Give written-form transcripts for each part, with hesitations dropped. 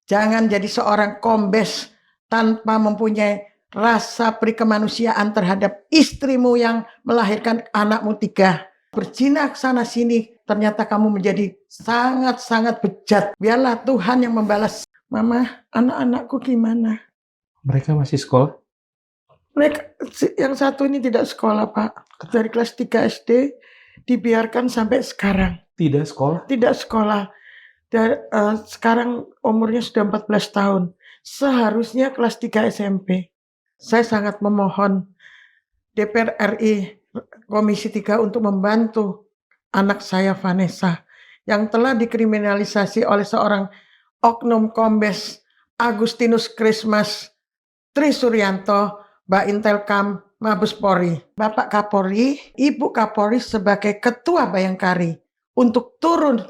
Jangan jadi seorang kombes tanpa mempunyai rasa perikemanusiaan terhadap istrimu yang melahirkan anakmu 3. Berjinak sana sini, ternyata kamu menjadi sangat-sangat bejat. Biarlah Tuhan yang membalas. Mama, anak-anakku gimana? Mereka masih sekolah? Mereka, yang satu ini tidak sekolah, Pak. Dari kelas 3 SD dibiarkan sampai sekarang. Tidak sekolah? Tidak sekolah. Dan, sekarang umurnya sudah 14 tahun. Seharusnya kelas 3 SMP. Saya sangat memohon DPR RI Komisi 3 untuk membantu anak saya Vanessa yang telah dikriminalisasi oleh seorang oknum kombes Agustinus Krismas Trisuryanto, Baintelkam Mabes Polri. Bapak Kapolri, Ibu Kapolri sebagai Ketua Bayangkari untuk turun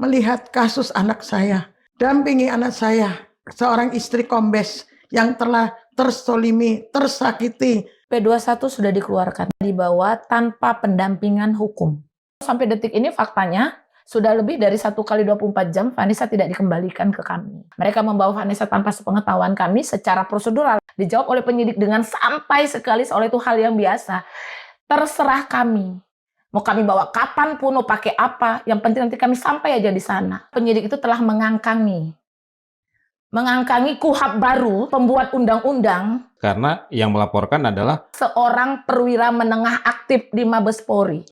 melihat kasus anak saya, dampingi anak saya, seorang istri kombes yang telah tersolimi, tersakiti. P21 sudah dikeluarkan, dibawa tanpa pendampingan hukum. Sampai detik ini faktanya, sudah lebih dari 1 kali 24 jam Vanessa tidak dikembalikan ke kami. Mereka membawa Vanessa tanpa sepengetahuan kami secara prosedural. Dijawab oleh penyidik dengan santai sekali, seolah itu hal yang biasa. Terserah kami. Mau kami bawa kapanpun, mau pakai apa, yang penting nanti kami sampai aja di sana. Penyidik itu telah mengangkangi KUHP baru, pembuat undang-undang. Karena yang melaporkan adalah seorang perwira menengah aktif di Mabes Polri.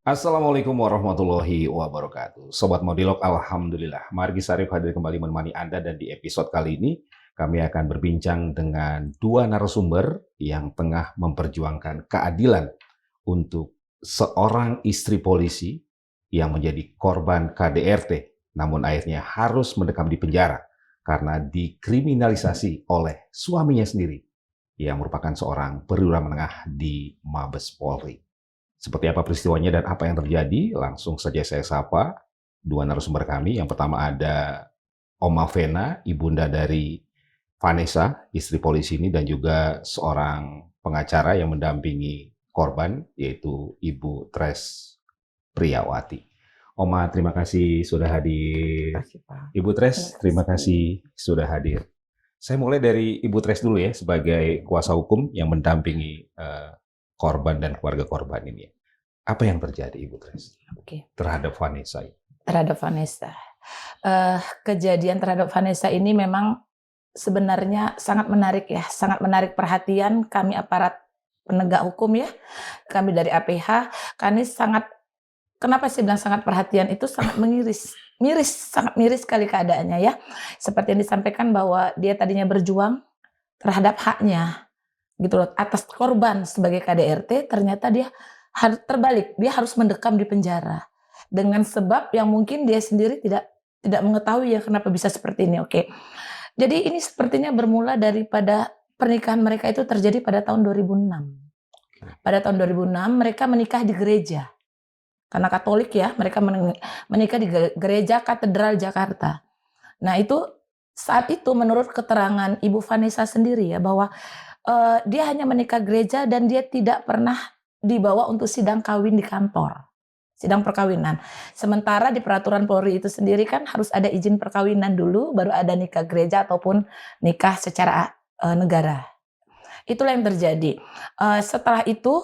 Assalamualaikum warahmatullahi wabarakatuh. Sobat Modilog, alhamdulillah. Margi Sarif hadir kembali menemani Anda, dan di episode kali ini kami akan berbincang dengan 2 narasumber yang tengah memperjuangkan keadilan untuk seorang istri polisi yang menjadi korban KDRT, namun akhirnya harus mendekam di penjara karena dikriminalisasi oleh suaminya sendiri yang merupakan seorang perwira menengah di Mabes Polri. Seperti apa peristiwanya dan apa yang terjadi, langsung saja saya sapa 2 narasumber kami. Yang pertama ada Oma Vena, ibunda dari Vanessa, istri polisi ini, dan juga seorang pengacara yang mendampingi korban, yaitu Ibu Tres Priyawati. Oma, terima kasih sudah hadir. Terima kasih, Pak. Ibu Tres, terima kasih sudah hadir. Saya mulai dari Ibu Tres dulu ya, sebagai kuasa hukum yang mendampingi korban dan keluarga korban ini. Apa yang terjadi, Ibu Tres, terhadap Vanessa? Terhadap Vanessa. Kejadian terhadap Vanessa ini memang sebenarnya sangat menarik ya, sangat menarik perhatian kami aparat penegak hukum ya. Kami dari APH, kami sangat, kenapa saya bilang sangat perhatian, itu sangat sangat miris sekali keadaannya ya. Seperti yang disampaikan bahwa dia tadinya berjuang terhadap haknya gitu loh, atas korban sebagai KDRT, ternyata dia terbalik, dia harus mendekam di penjara dengan sebab yang mungkin dia sendiri tidak mengetahui ya kenapa bisa seperti ini. Oke. Jadi ini sepertinya bermula daripada pernikahan mereka itu terjadi pada tahun 2006. Pada tahun 2006 mereka menikah di gereja. Karena Katolik ya, mereka menikah di Gereja Katedral Jakarta. Nah, itu saat itu menurut keterangan Ibu Vanessa sendiri ya, bahwa dia hanya menikah gereja dan dia tidak pernah dibawa untuk sidang kawin di kantor, sidang perkawinan. Sementara di peraturan Polri itu sendiri kan harus ada izin perkawinan dulu, baru ada nikah gereja ataupun nikah secara negara. Itulah yang terjadi. Setelah itu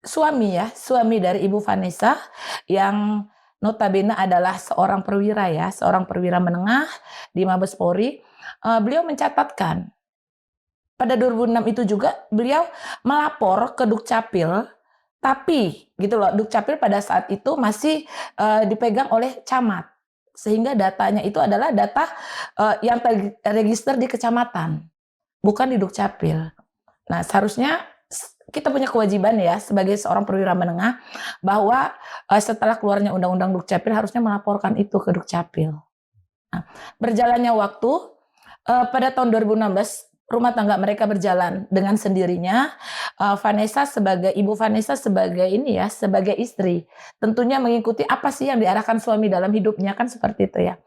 suami dari Ibu Vanessa yang notabene adalah seorang perwira ya, seorang perwira menengah di Mabes Polri, beliau mencatatkan pada 2006 itu juga beliau melapor ke Dukcapil, tapi gitu loh, Dukcapil pada saat itu masih dipegang oleh camat, sehingga datanya itu adalah data yang terregister di kecamatan, bukan di Dukcapil. Nah, seharusnya kita punya kewajiban ya sebagai seorang perwira menengah bahwa setelah keluarnya undang-undang Dukcapil harusnya melaporkan itu ke Dukcapil. Nah, berjalannya waktu pada tahun 2016 rumah tangga mereka berjalan dengan sendirinya. Ibu Vanessa sebagai ini ya, sebagai istri, tentunya mengikuti apa sih yang diarahkan suami dalam hidupnya, kan seperti itu ya.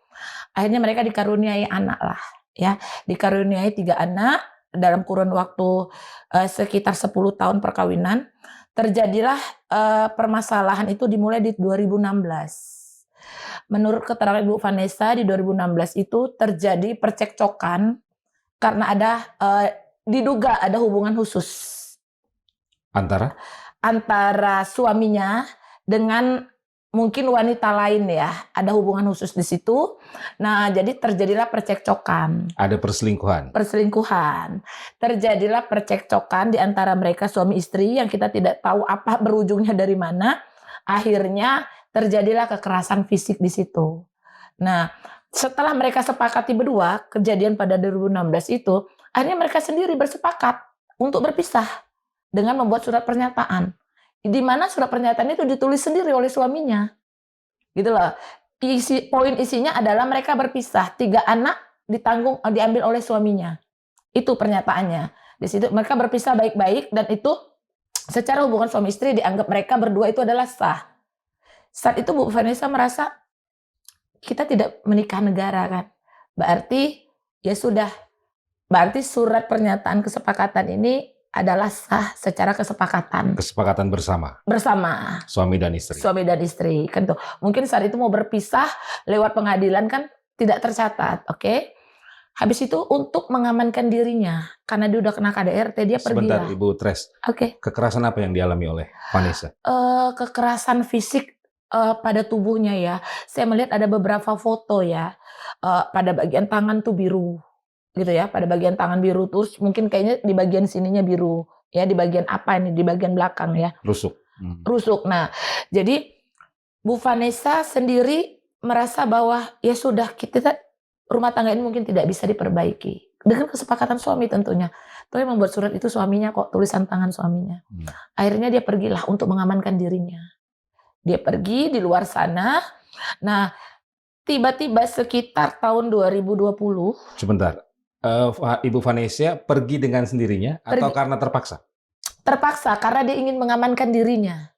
Akhirnya mereka dikaruniai anak lah. ya, dikaruniai 3 anak dalam kurun waktu sekitar 10 tahun perkawinan. Terjadilah permasalahan itu dimulai di 2016. Menurut keterangan Ibu Vanessa di 2016 itu terjadi percekcokan karena ada diduga ada hubungan khusus antara suaminya dengan mungkin wanita lain ya, ada hubungan khusus di situ. Nah, jadi terjadilah percekcokan. Ada perselingkuhan. Terjadilah percekcokan di antara mereka suami istri yang kita tidak tahu apa berujungnya dari mana. Akhirnya terjadilah kekerasan fisik di situ. Nah, setelah mereka sepakati berdua, kejadian pada 2016 itu, akhirnya mereka sendiri bersepakat untuk berpisah dengan membuat surat pernyataan. Di mana surat pernyataan itu ditulis sendiri oleh suaminya. Gitu loh. Poin isinya adalah mereka berpisah, 3 anak diambil oleh suaminya. Itu pernyataannya. Di situ mereka berpisah baik-baik dan itu secara hubungan suami istri dianggap mereka berdua itu adalah sah. Saat itu Bu Vanessa merasa kita tidak menikah negara kan. Berarti ya sudah. Berarti surat pernyataan kesepakatan ini adalah sah secara kesepakatan. Kesepakatan bersama. Suami dan istri. Kan tuh. Mungkin saat itu mau berpisah lewat pengadilan kan tidak tercatat, oke? Habis itu untuk mengamankan dirinya karena dia udah kena KDRT dia pergi. Sebentar Ibu Tres. Oke. Kekerasan apa yang dialami oleh Vanessa? Kekerasan fisik pada tubuhnya ya. Saya melihat ada beberapa foto ya. Pada bagian tangan tuh biru. Gitu ya, pada bagian tangan biru terus mungkin kayaknya di bagian sininya biru ya, di bagian apa ini, di bagian belakang ya, rusuk. Nah, jadi Bu Vanessa sendiri merasa bahwa ya sudah kita rumah tangga ini mungkin tidak bisa diperbaiki dengan kesepakatan suami tentunya. Tapi membuat surat itu suaminya kok, tulisan tangan suaminya. Akhirnya dia pergilah untuk mengamankan dirinya. Dia pergi di luar sana. Nah, tiba-tiba sekitar tahun 2020. Sebentar. Ibu Vanessa pergi dengan sendirinya atau karena terpaksa? Terpaksa karena dia ingin mengamankan dirinya.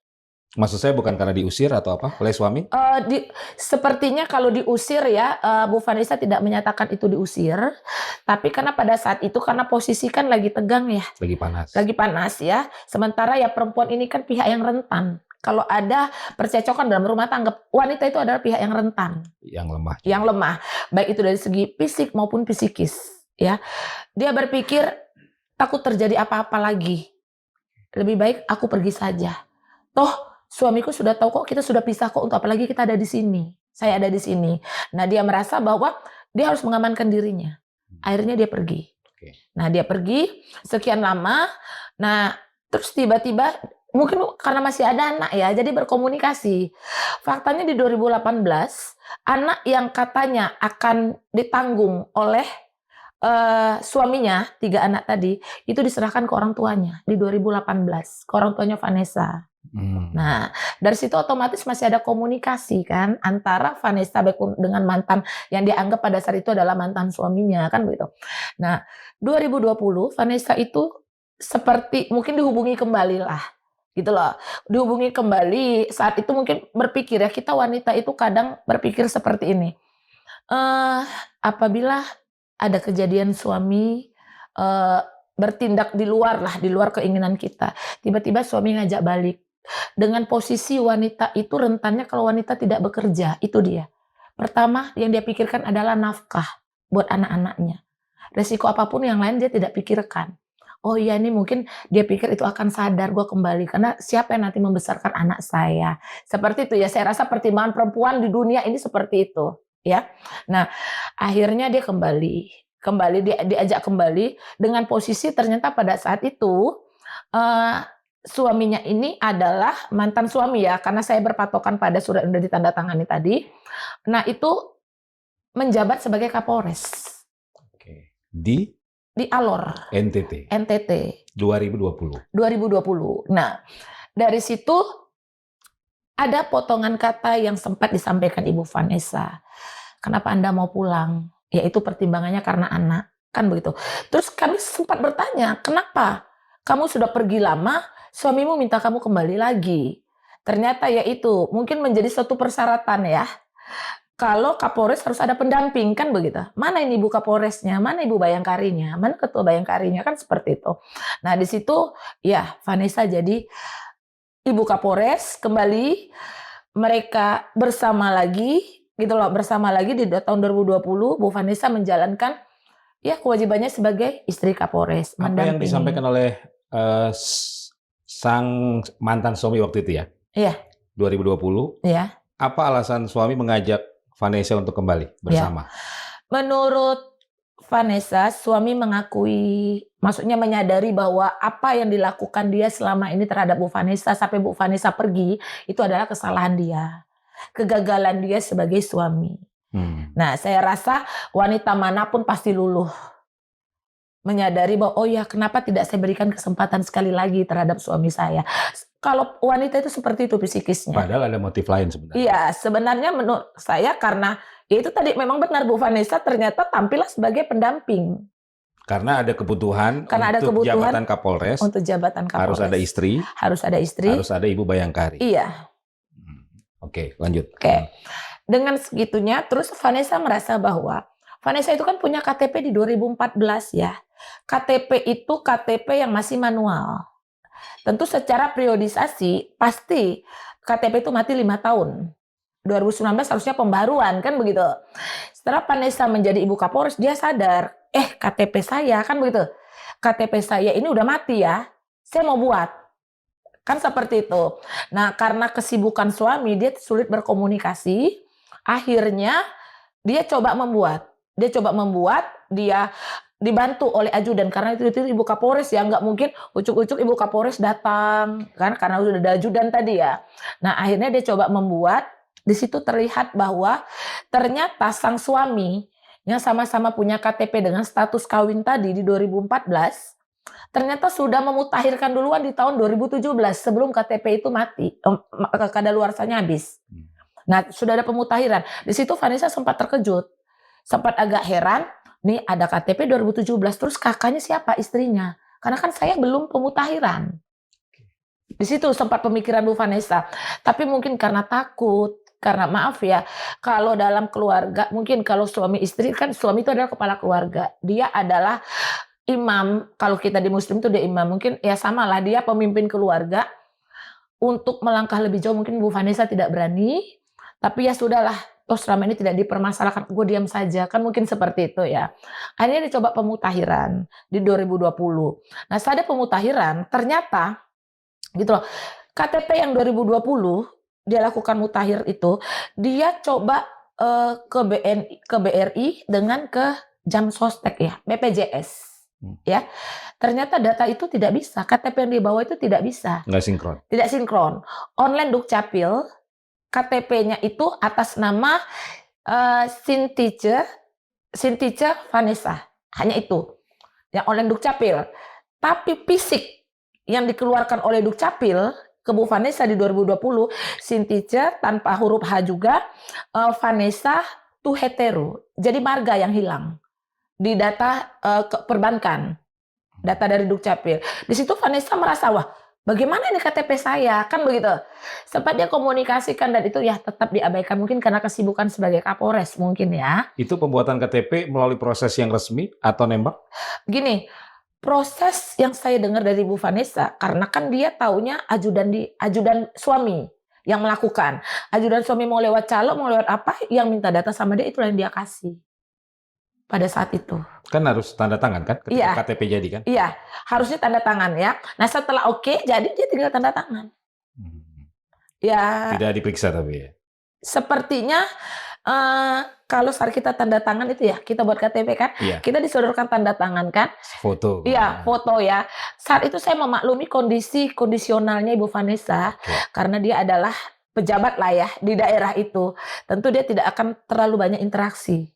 Maksud saya bukan karena diusir atau apa oleh suami? Sepertinya kalau diusir ya, Bu Vanessa tidak menyatakan itu diusir. Tapi karena pada saat itu karena posisi kan lagi tegang ya. Lagi panas ya. Sementara ya perempuan ini kan pihak yang rentan. Kalau ada percecokan dalam rumah tangga, wanita itu adalah pihak yang rentan. Yang lemah. Baik itu dari segi fisik maupun psikis. Ya, dia berpikir takut terjadi apa-apa lagi. Lebih baik aku pergi saja. Toh suamiku sudah tahu kok kita sudah pisah kok, untuk apalagi kita ada di sini. Saya ada di sini. Nah, dia merasa bahwa dia harus mengamankan dirinya. Akhirnya dia pergi. Nah, dia pergi sekian lama. Nah, terus tiba-tiba mungkin karena masih ada anak ya, jadi berkomunikasi. Faktanya di 2018, anak yang katanya akan ditanggung oleh suaminya, 3 anak tadi, itu diserahkan ke orang tuanya di 2018, ke orang tuanya Vanessa. Nah, dari situ otomatis masih ada komunikasi kan antara Vanessa dengan mantan yang dianggap pada saat itu adalah mantan suaminya kan begitu. Nah, 2020 Vanessa itu seperti mungkin dihubungi kembali lah. Gitu loh. Dihubungi kembali saat itu mungkin berpikir ya, kita wanita itu kadang berpikir seperti ini. Apabila ada kejadian suami bertindak di luar keinginan kita. Tiba-tiba suami ngajak balik. Dengan posisi wanita itu rentannya kalau wanita tidak bekerja, itu dia. Pertama yang dia pikirkan adalah nafkah buat anak-anaknya. Resiko apapun yang lain dia tidak pikirkan. Oh iya ini mungkin dia pikir itu akan sadar gue kembali. Karena siapa yang nanti membesarkan anak saya. Seperti itu ya, saya rasa pertimbangan perempuan di dunia ini seperti itu. Ya, nah akhirnya dia diajak kembali dengan posisi ternyata pada saat itu suaminya ini adalah mantan suami ya, karena saya berpatokan pada surat yang sudah ditandatangani tadi. Nah itu menjabat sebagai Kapolres. Di Alor. NTT. 2020. Nah dari situ ada potongan kata yang sempat disampaikan Ibu Vanessa. Kenapa Anda mau pulang? Ya itu pertimbangannya karena anak. Kan begitu. Terus kami sempat bertanya, kenapa? Kamu sudah pergi lama, suamimu minta kamu kembali lagi. Ternyata ya itu, mungkin menjadi suatu persyaratan ya. kalau Kapolres harus ada pendamping, kan begitu. Mana ini Ibu Kapolresnya, mana Ibu Bayangkarinya, mana Ketua Bayangkarinya, kan seperti itu. Nah, di situ ya Vanessa jadi Ibu Kapolres kembali, mereka bersama lagi gitu loh, bersama lagi di tahun 2020 Bu Vanessa menjalankan ya kewajibannya sebagai istri Kapolres, Apa yang mendampingi. disampaikan oleh sang mantan suami waktu itu ya? Iya. 2020. Iya. Apa alasan suami mengajak Vanessa untuk kembali bersama? Menurut Vanessa, suami mengakui, maksudnya menyadari bahwa apa yang dilakukan dia selama ini terhadap Bu Vanessa sampai Bu Vanessa pergi, itu adalah kesalahan dia. Kegagalan dia sebagai suami. Nah, saya rasa wanita manapun pasti luluh. Menyadari bahwa, oh ya, kenapa tidak saya berikan kesempatan sekali lagi terhadap suami saya. Kalau wanita itu seperti itu psikisnya. Padahal ada motif lain sebenarnya. Iya, sebenarnya menurut saya karena ya itu tadi memang benar Bu Vanessa ternyata tampillah sebagai pendamping. Karena ada kebutuhan Karena untuk ada kebutuhan jabatan Kapolres. Untuk jabatan Kapolres. Harus ada istri. Harus ada istri. Harus ada Ibu Bayangkari. Iya. Oke, lanjut. Oke. Dengan segitunya, terus Vanessa merasa bahwa Vanessa itu kan punya KTP di 2014 ya. KTP itu KTP yang masih manual. Tentu secara periodisasi pasti KTP itu mati 5 tahun. 2019 harusnya pembaruan kan begitu. Setelah Vanessa menjadi Ibu Kapolres, dia sadar, KTP saya kan begitu. KTP saya ini udah mati ya. Saya mau buat. Kan seperti itu. Nah, karena kesibukan suami, dia sulit berkomunikasi. Akhirnya dia coba membuat. Dia dibantu oleh ajudan karena itu Ibu Kapolres ya, nggak mungkin ucuk-ucuk Ibu Kapolres datang kan karena udah ada ajudan tadi ya. Nah, akhirnya dia coba membuat. Di situ terlihat bahwa ternyata sang suami yang sama-sama punya KTP dengan status kawin tadi di 2014 ternyata sudah memutakhirkan duluan di tahun 2017 sebelum KTP itu mati, kadaluarsanya habis. Nah, sudah ada pemutakhiran. Di situ Vanessa sempat terkejut, sempat agak heran. Nih ada KTP 2017, terus kakaknya siapa istrinya? Karena kan saya belum pemutakhiran. Di situ sempat pemikiran Bu Vanessa. Tapi mungkin karena takut, karena maaf ya, kalau dalam keluarga, mungkin kalau suami istri kan suami itu adalah kepala keluarga. Dia adalah imam, kalau kita di Muslim itu dia imam. Mungkin ya samalah dia pemimpin keluarga. Untuk melangkah lebih jauh mungkin Bu Vanessa tidak berani. Tapi ya sudahlah. Toh selama ini tidak dipermasalahkan, gue diam saja. Kan mungkin seperti itu ya. Akhirnya dicoba pemutakhiran di 2020. Nah saat ada pemutakhiran, ternyata gitu loh, KTP yang 2020 dia lakukan mutakhir itu, dia coba ke BRI dengan ke Jamsostek ya, BPJS. Ya, ternyata data itu tidak bisa. KTP yang dibawa itu tidak bisa. Nggak sinkron. Tidak sinkron. Online Dukcapil, KTP-nya itu atas nama Sintice Vanessa. Hanya itu. Yang online Dukcapil. Tapi fisik yang dikeluarkan oleh Dukcapil ke Bu Vanessa di 2020, Sintice tanpa huruf H juga, Vanessa tu hetero. Jadi marga yang hilang di data perbankan, data dari Dukcapil. Di situ Vanessa merasa, wah bagaimana ini KTP saya? Kan begitu. Sempat dia komunikasikan dan itu ya tetap diabaikan. Mungkin karena kesibukan sebagai Kapolres mungkin ya. Itu pembuatan KTP melalui proses yang resmi atau nembak? Gini, proses yang saya dengar dari Bu Vanessa, karena kan dia taunya ajudan suami yang melakukan. Ajudan suami mau lewat calo, mau lewat apa, yang minta data sama dia itulah yang dia kasih. Pada saat itu. Kan harus tanda tangan kan ketika iya. KTP jadi kan? Iya, harusnya tanda tangan ya. Nah setelah oke, jadi dia tinggal tanda tangan. Ya. Tidak diperiksa tapi ya? Sepertinya kalau saat kita tanda tangan itu ya, kita buat KTP kan, iya. Kita disodorkan tanda tangan kan. Foto. Iya, foto ya. Saat itu saya memaklumi kondisionalnya Ibu Vanessa, karena dia adalah pejabat lah ya di daerah itu. Tentu dia tidak akan terlalu banyak interaksi.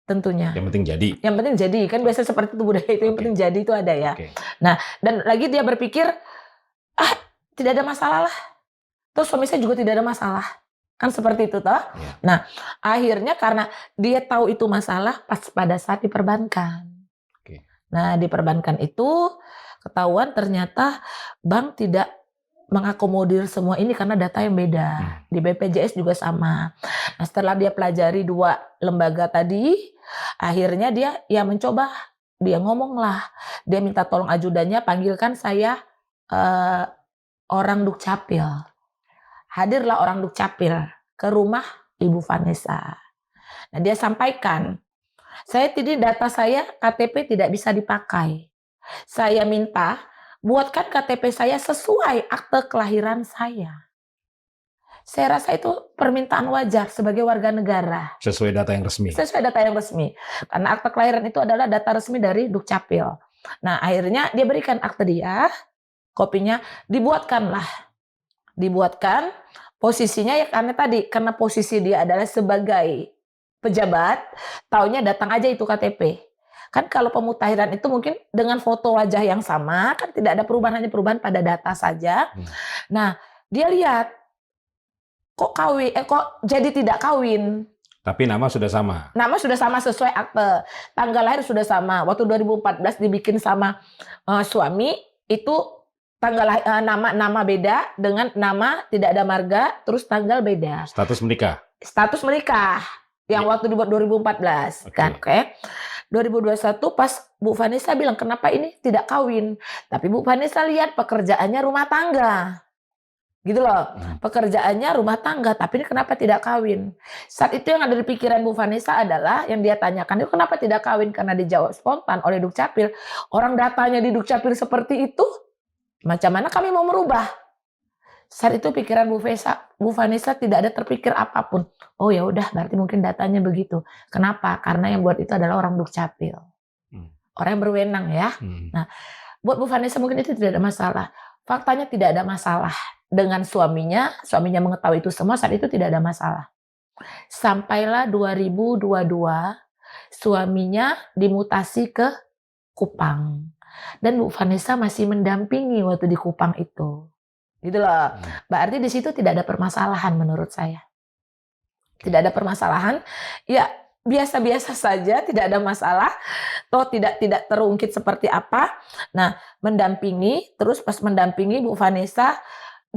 Tentunya. Yang penting jadi. Yang penting jadi, kan biasa seperti itu budaya itu, yang penting jadi itu ada ya. Nah, dan lagi dia berpikir, tidak ada masalah lah. Terus suami saya juga tidak ada masalah. Kan seperti itu toh. Yeah. Nah, akhirnya karena dia tahu itu masalah pas pada saat diperbankan. Nah, diperbankan itu ketahuan ternyata bank tidak mengakomodir semua ini karena data yang beda. Di BPJS juga sama. Nah, setelah dia pelajari 2 lembaga tadi, akhirnya dia ya mencoba, dia ngomong lah, dia minta tolong ajudannya panggilkan saya orang Dukcapil. Hadirlah orang Dukcapil ke rumah Ibu Vanessa. Nah, dia sampaikan, data saya KTP tidak bisa dipakai. Saya minta buatkan KTP saya sesuai akte kelahiran saya. Saya rasa itu permintaan wajar sebagai warga negara. Sesuai data yang resmi. Sesuai data yang resmi. Karena akte kelahiran itu adalah data resmi dari Dukcapil. Nah, akhirnya dia berikan akte dia, kopinya, dibuatkan, posisinya ya karena posisi dia adalah sebagai pejabat, taunya datang aja itu KTP. Kan kalau pemutahiran itu mungkin dengan foto wajah yang sama, kan tidak ada perubahan, hanya perubahan pada data saja. Nah, dia lihat, kok jadi tidak kawin. Tapi nama sudah sama. Nama sudah sama sesuai akte. Tanggal lahir sudah sama. Waktu 2014 dibikin sama suami, itu tanggal nama beda dengan nama tidak ada marga, terus tanggal beda. Status menikah. Status menikah yang waktu di 2014 kan, oke. 2021 pas Bu Vanessa bilang kenapa ini tidak kawin, tapi Bu Vanessa lihat pekerjaannya rumah tangga, gitu loh, pekerjaannya rumah tangga, tapi ini kenapa tidak kawin? Saat itu yang ada di pikiran Bu Vanessa adalah yang dia tanyakan itu kenapa tidak kawin, karena dijawab spontan oleh Dukcapil, orang datanya di Dukcapil seperti itu, macam mana kami mau merubah? Saat itu pikiran Bu Vanessa tidak ada terpikir apapun. Oh ya udah, berarti mungkin datanya begitu. Kenapa? Karena yang buat itu adalah orang Dukcapil. Orang yang berwenang ya. Nah, buat Bu Vanessa mungkin itu tidak ada masalah. Faktanya tidak ada masalah dengan suaminya mengetahui itu semua, saat itu tidak ada masalah. Sampailah 2022, suaminya dimutasi ke Kupang. Dan Bu Vanessa masih mendampingi waktu di Kupang itu. Gitu loh. Berarti di situ tidak ada permasalahan menurut saya. Tidak ada permasalahan. Ya, biasa-biasa saja, tidak ada masalah. Toh tidak terungkit seperti apa. Nah, mendampingi, terus pas mendampingi Bu Vanessa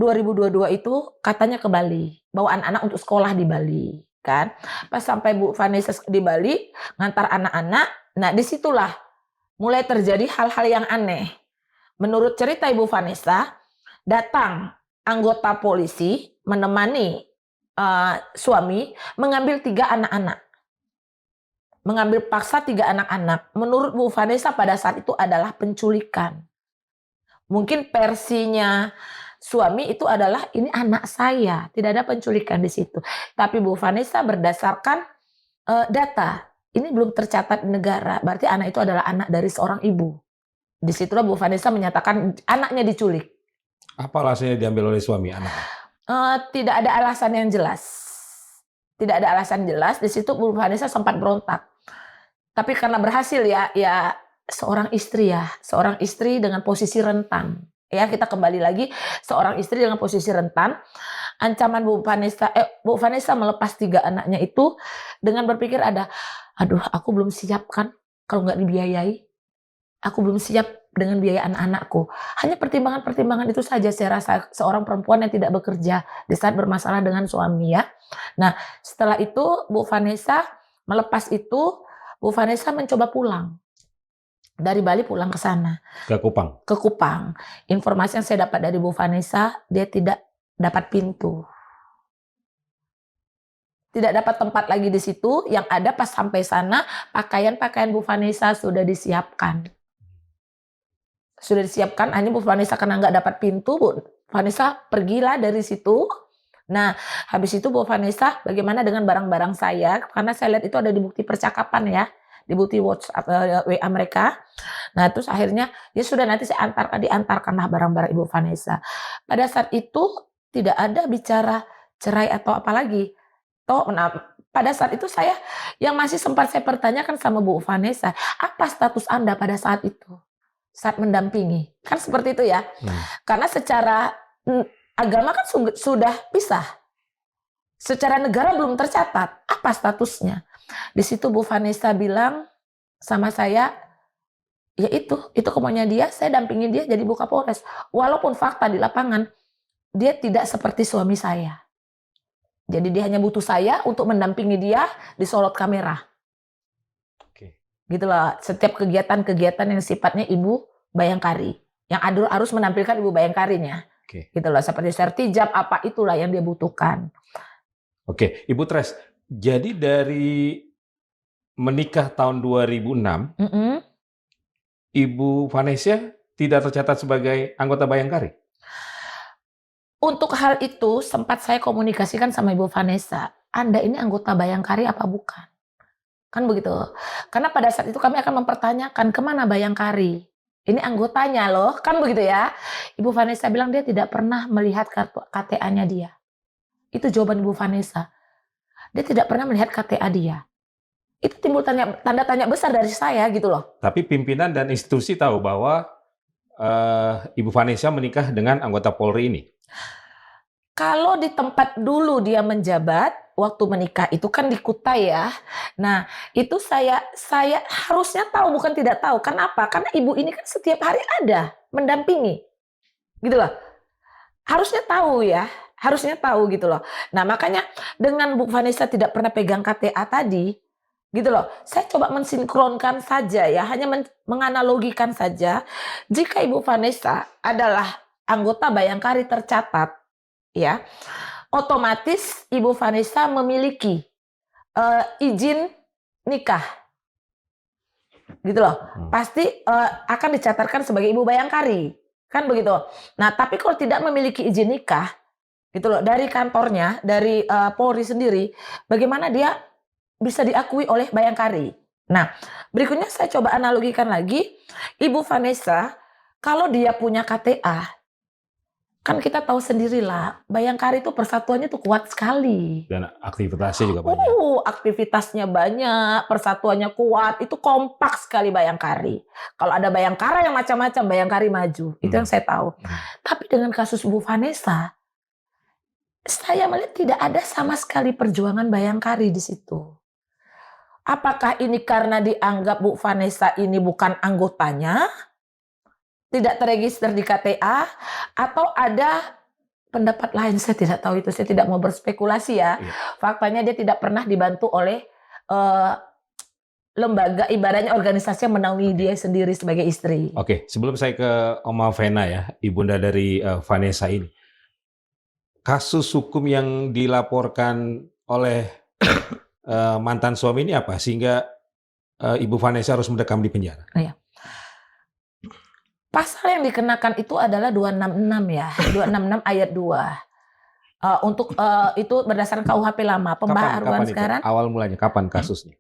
2022 itu katanya ke Bali, bawa anak-anak untuk sekolah di Bali, kan. Pas sampai Bu Vanessa di Bali, ngantar anak-anak, nah disitulah mulai terjadi hal-hal yang aneh. Menurut cerita Ibu Vanessa, datang anggota polisi menemani suami mengambil 3 anak-anak. Mengambil paksa 3 anak-anak. Menurut Bu Vanessa pada saat itu adalah penculikan. Mungkin versinya suami itu adalah ini anak saya, tidak ada penculikan di situ. Tapi Bu Vanessa berdasarkan data, ini belum tercatat di negara, berarti anak itu adalah anak dari seorang ibu. Disitulah Bu Vanessa menyatakan anaknya diculik. Apa alasannya diambil oleh suami anak? Tidak ada alasan yang jelas. Tidak ada alasan jelas. Di situ Bu Vanessa sempat berontak. Tapi karena berhasil ya seorang istri dengan posisi rentan. Ya, kita kembali lagi, seorang istri dengan posisi rentan. Ancaman Bu Vanessa melepas 3 anaknya itu dengan berpikir aduh aku belum siap kan kalau nggak dibiayai. Aku belum siap dengan biaya anak-anakku. Hanya pertimbangan-pertimbangan itu saja saya rasa seorang perempuan yang tidak bekerja di saat bermasalah dengan suami ya. Nah, setelah itu Bu Vanessa melepas itu, Bu Vanessa mencoba pulang. Dari Bali pulang ke sana. Ke Kupang? Ke Kupang. Informasi yang saya dapat dari Bu Vanessa, dia tidak dapat pintu. Tidak dapat tempat lagi di situ, yang ada pas sampai sana, pakaian-pakaian Bu Vanessa sudah disiapkan. Sudah disiapkan, hanya Bu Vanessa karena nggak dapat pintu, Bu Vanessa pergilah dari situ. Nah, habis itu Bu Vanessa, bagaimana dengan barang-barang saya? Karena saya lihat itu ada di bukti percakapan ya, di bukti WhatsApp, WA mereka. Nah, terus akhirnya, ya sudah nanti saya diantarkanlah barang-barang Ibu Vanessa. Pada saat itu tidak ada bicara cerai atau apa lagi. Pada saat itu saya, yang masih sempat saya pertanyakan sama Bu Vanessa, apa status Anda pada saat itu? Saat mendampingi, kan seperti itu ya. Karena secara agama kan sudah pisah, secara negara belum tercatat apa statusnya. Di situ Bu Vanessa bilang sama saya, ya itu kemauannya dia, saya dampingin dia jadi Bu Kapolres. Walaupun fakta di lapangan dia tidak seperti suami saya. Jadi dia hanya butuh saya untuk mendampingi dia di sorot kamera. Oke. Gitu loh, setiap kegiatan-kegiatan yang sifatnya ibu bayangkari. Yang harus menampilkan ibu bayangkarinya. Oke. Gitu loh, seperti sertijab, apa itulah yang dia butuhkan. Oke, Ibu Tres. Jadi dari menikah tahun 2006, Ibu Vanessa tidak tercatat sebagai anggota Bayangkari? Untuk hal itu sempat saya komunikasikan sama Ibu Vanessa. Anda ini anggota Bayangkari apa bukan? Kan begitu. Karena pada saat itu kami akan mempertanyakan kemana Bayangkari. Ini anggotanya loh, kan begitu ya. Ibu Vanessa bilang dia tidak pernah melihat KTA-nya dia. Itu jawaban Ibu Vanessa. Dia tidak pernah melihat KTA dia. Itu timbul tanda tanya besar dari saya gitu loh. Tapi pimpinan dan institusi tahu bahwa Ibu Vanessa menikah dengan anggota Polri ini? Kalau di tempat dulu dia menjabat, waktu menikah itu kan di Kutai ya. Nah, itu saya harusnya tahu, bukan tidak tahu. Kenapa? Karena ibu ini kan setiap hari ada mendampingi. Gitu loh. Harusnya tahu ya, harusnya tahu gitu loh. Nah, makanya dengan Bu Vanessa tidak pernah pegang KTA tadi, gitu loh. Saya coba mensinkronkan saja ya, hanya menganalogikan saja. Jika Ibu Vanessa adalah anggota Bayangkari tercatat, ya, otomatis Ibu Vanessa memiliki izin nikah, gitu loh. Pasti akan dicatatkan sebagai Ibu Bayangkari, kan begitu. Nah, tapi kalau tidak memiliki izin nikah, gitu loh, dari kantornya, dari Polri sendiri, bagaimana dia bisa diakui oleh Bayangkari? Nah, berikutnya saya coba analogikan lagi, Ibu Vanessa, kalau dia punya KTA, kan kita tahu sendirilah, Bayangkari itu persatuannya tuh kuat sekali. Dan aktivitasnya juga banyak. Aktivitasnya banyak, persatuannya kuat, itu kompak sekali Bayangkari. Kalau ada Bayangkara yang macam-macam, Bayangkari maju. Itu yang saya tahu. Tapi dengan kasus Bu Vanessa, saya melihat tidak ada sama sekali perjuangan Bayangkari di situ. Apakah ini karena dianggap Bu Vanessa ini bukan anggotanya, tidak terregister di KTA, atau ada pendapat lain? Saya tidak tahu itu, saya tidak mau berspekulasi ya. Faktanya dia tidak pernah dibantu oleh lembaga, ibaratnya organisasi yang menaungi dia sendiri sebagai istri. Oke, sebelum saya ke Oma Vena ya, ibunda dari Vanessa ini. Kasus hukum yang dilaporkan oleh mantan suami ini apa? Sehingga Ibu Vanessa harus mendekam di penjara. Iya. Pasal yang dikenakan itu adalah 266 ya, 266 ayat 2. Untuk itu berdasarkan KUHP lama, pembaharuan sekarang. Awal mulanya kapan kasusnya?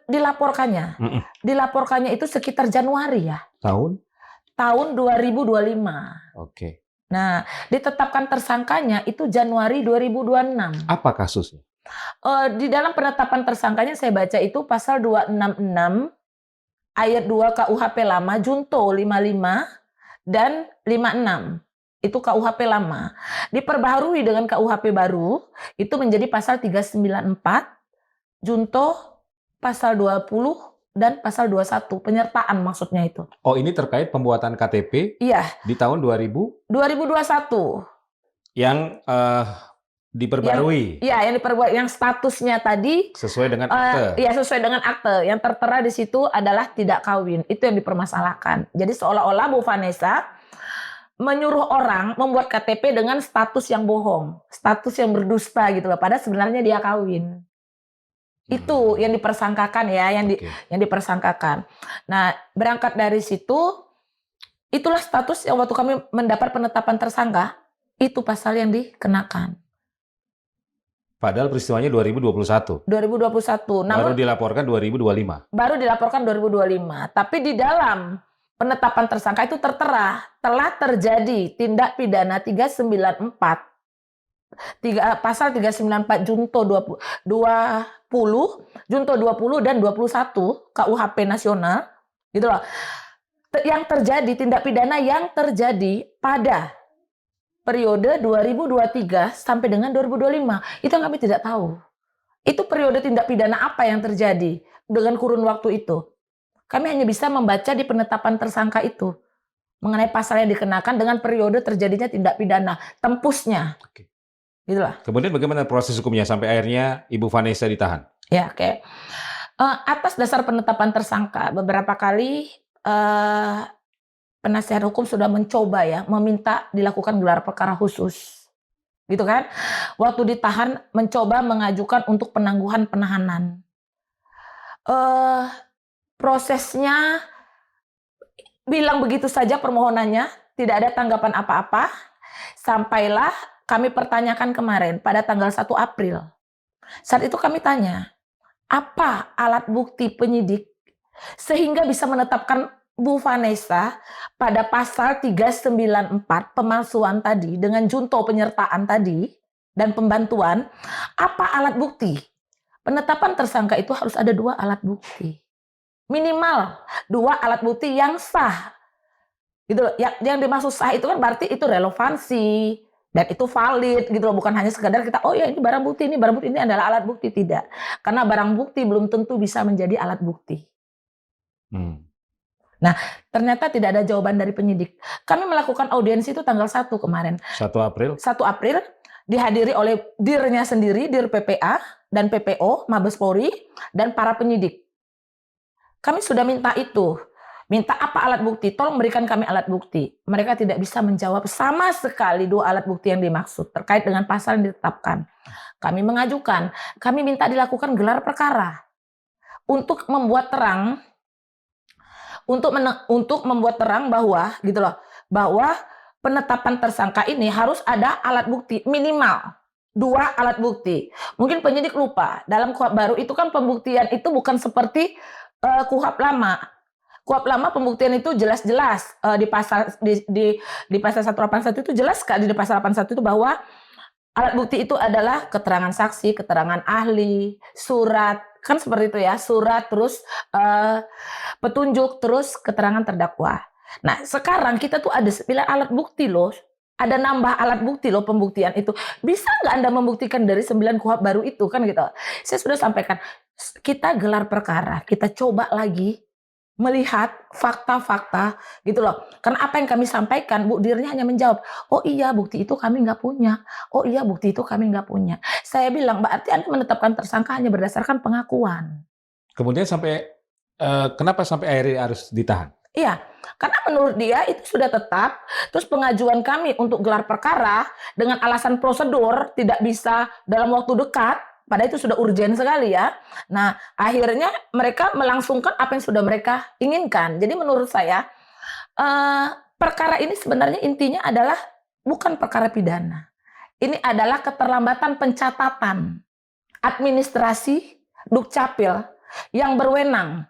Dilaporkannya. Dilaporkannya itu sekitar Januari ya. Tahun 2025. Oke. Nah, ditetapkan tersangkanya itu Januari 2026. Apa kasusnya? Di dalam penetapan tersangkanya saya baca itu pasal 266 ayat 2 KUHP lama, Junto 55 dan 56. Itu KUHP lama. Diperbaharui dengan KUHP baru, itu menjadi pasal 394, Junto pasal 20 dan pasal 21, penyertaan maksudnya itu. Oh, ini terkait pembuatan KTP di tahun 2021 yang diperbarui. Yang diperbarui, yang statusnya tadi sesuai dengan akte. Ya, sesuai dengan akte. Yang tertera di situ adalah tidak kawin. Itu yang dipermasalahkan. Jadi seolah-olah Bu Vanessa menyuruh orang membuat KTP dengan status yang bohong, status yang berdusta gitu loh. Padahal sebenarnya dia kawin. Itu yang dipersangkakan ya, yang dipersangkakan. Nah, berangkat dari situ, itulah status yang waktu kami mendapat penetapan tersangka, itu pasal yang dikenakan. Padahal peristiwanya 2021. 2021. Namun, baru dilaporkan 2025. Baru dilaporkan 2025. Tapi di dalam penetapan tersangka itu tertera telah terjadi tindak pidana 394. Pasal 394 Junto 20, Junto 20 dan 21 KUHP nasional. Gitu loh. Yang terjadi, tindak pidana yang terjadi pada periode 2023 sampai dengan 2025. Itu yang kami tidak tahu. Itu periode tindak pidana apa yang terjadi dengan kurun waktu itu. Kami hanya bisa membaca di penetapan tersangka itu. mengenai pasal yang dikenakan dengan periode terjadinya tindak pidana, tempusnya. Oke. Gitulah. Kemudian bagaimana proses hukumnya sampai akhirnya Ibu Vanessa ditahan? Ya, oke. Atas dasar penetapan tersangka, beberapa kali penasihat hukum sudah mencoba ya, meminta dilakukan gelar perkara khusus. Gitu kan? Waktu ditahan mencoba mengajukan untuk penangguhan penahanan. Prosesnya bilang begitu saja permohonannya, tidak ada tanggapan apa-apa. Sampailah kami pertanyakan kemarin pada tanggal 1 April. Saat itu kami tanya, apa alat bukti penyidik sehingga bisa menetapkan Bu Vanessa pada pasal 394 pemalsuan tadi dengan junto penyertaan tadi dan pembantuan, apa alat bukti? Penetapan tersangka itu harus ada 2 alat bukti. Minimal 2 alat bukti yang sah. Gitu loh. Yang dimaksud sah itu kan berarti itu relevansi dan itu valid gitu loh, bukan hanya sekedar kita oh ya ini barang bukti ini adalah alat bukti, tidak. Karena barang bukti belum tentu bisa menjadi alat bukti. Nah, ternyata tidak ada jawaban dari penyidik. Kami melakukan audiensi itu tanggal 1 kemarin. 1 April? 1 April dihadiri oleh dirnya sendiri, dir PPA dan PPO, Mabes Polri, dan para penyidik. Kami sudah minta itu. Minta apa alat bukti? Tolong berikan kami alat bukti. Mereka tidak bisa menjawab sama sekali 2 alat bukti yang dimaksud terkait dengan pasal yang ditetapkan. Kami mengajukan, kami minta dilakukan gelar perkara untuk membuat terang, untuk membuat terang bahwa gitu loh, bahwa penetapan tersangka ini harus ada alat bukti minimal 2 alat bukti. Mungkin penyidik lupa, dalam KUHP baru itu kan pembuktian itu bukan seperti KUHP lama. KUHP lama pembuktian itu jelas-jelas di pasal 181 itu jelas sekali, di pasal 81 itu bahwa alat bukti itu adalah keterangan saksi, keterangan ahli, surat, kan seperti itu ya, surat, terus petunjuk, terus keterangan terdakwa. Nah sekarang kita tuh ada 9 alat bukti loh, ada nambah alat bukti loh pembuktian itu. Bisa nggak Anda membuktikan dari 9 KUHP baru itu kan gitu. Saya sudah sampaikan, kita gelar perkara, kita coba lagi melihat fakta-fakta gitu loh. Karena apa yang kami sampaikan, Bu Dirnya hanya menjawab, oh iya bukti itu kami nggak punya. Oh iya bukti itu kami nggak punya. Saya bilang, berarti Anda menetapkan tersangka hanya berdasarkan pengakuan. Kemudian kenapa sampai akhirnya harus ditahan? Iya, karena menurut dia itu sudah tetap. Terus pengajuan kami untuk gelar perkara dengan alasan prosedur tidak bisa dalam waktu dekat. Padahal itu sudah urgen sekali ya. Nah, akhirnya mereka melangsungkan apa yang sudah mereka inginkan. Jadi menurut saya, perkara ini sebenarnya intinya adalah bukan perkara pidana. Ini adalah keterlambatan pencatatan administrasi Dukcapil yang berwenang.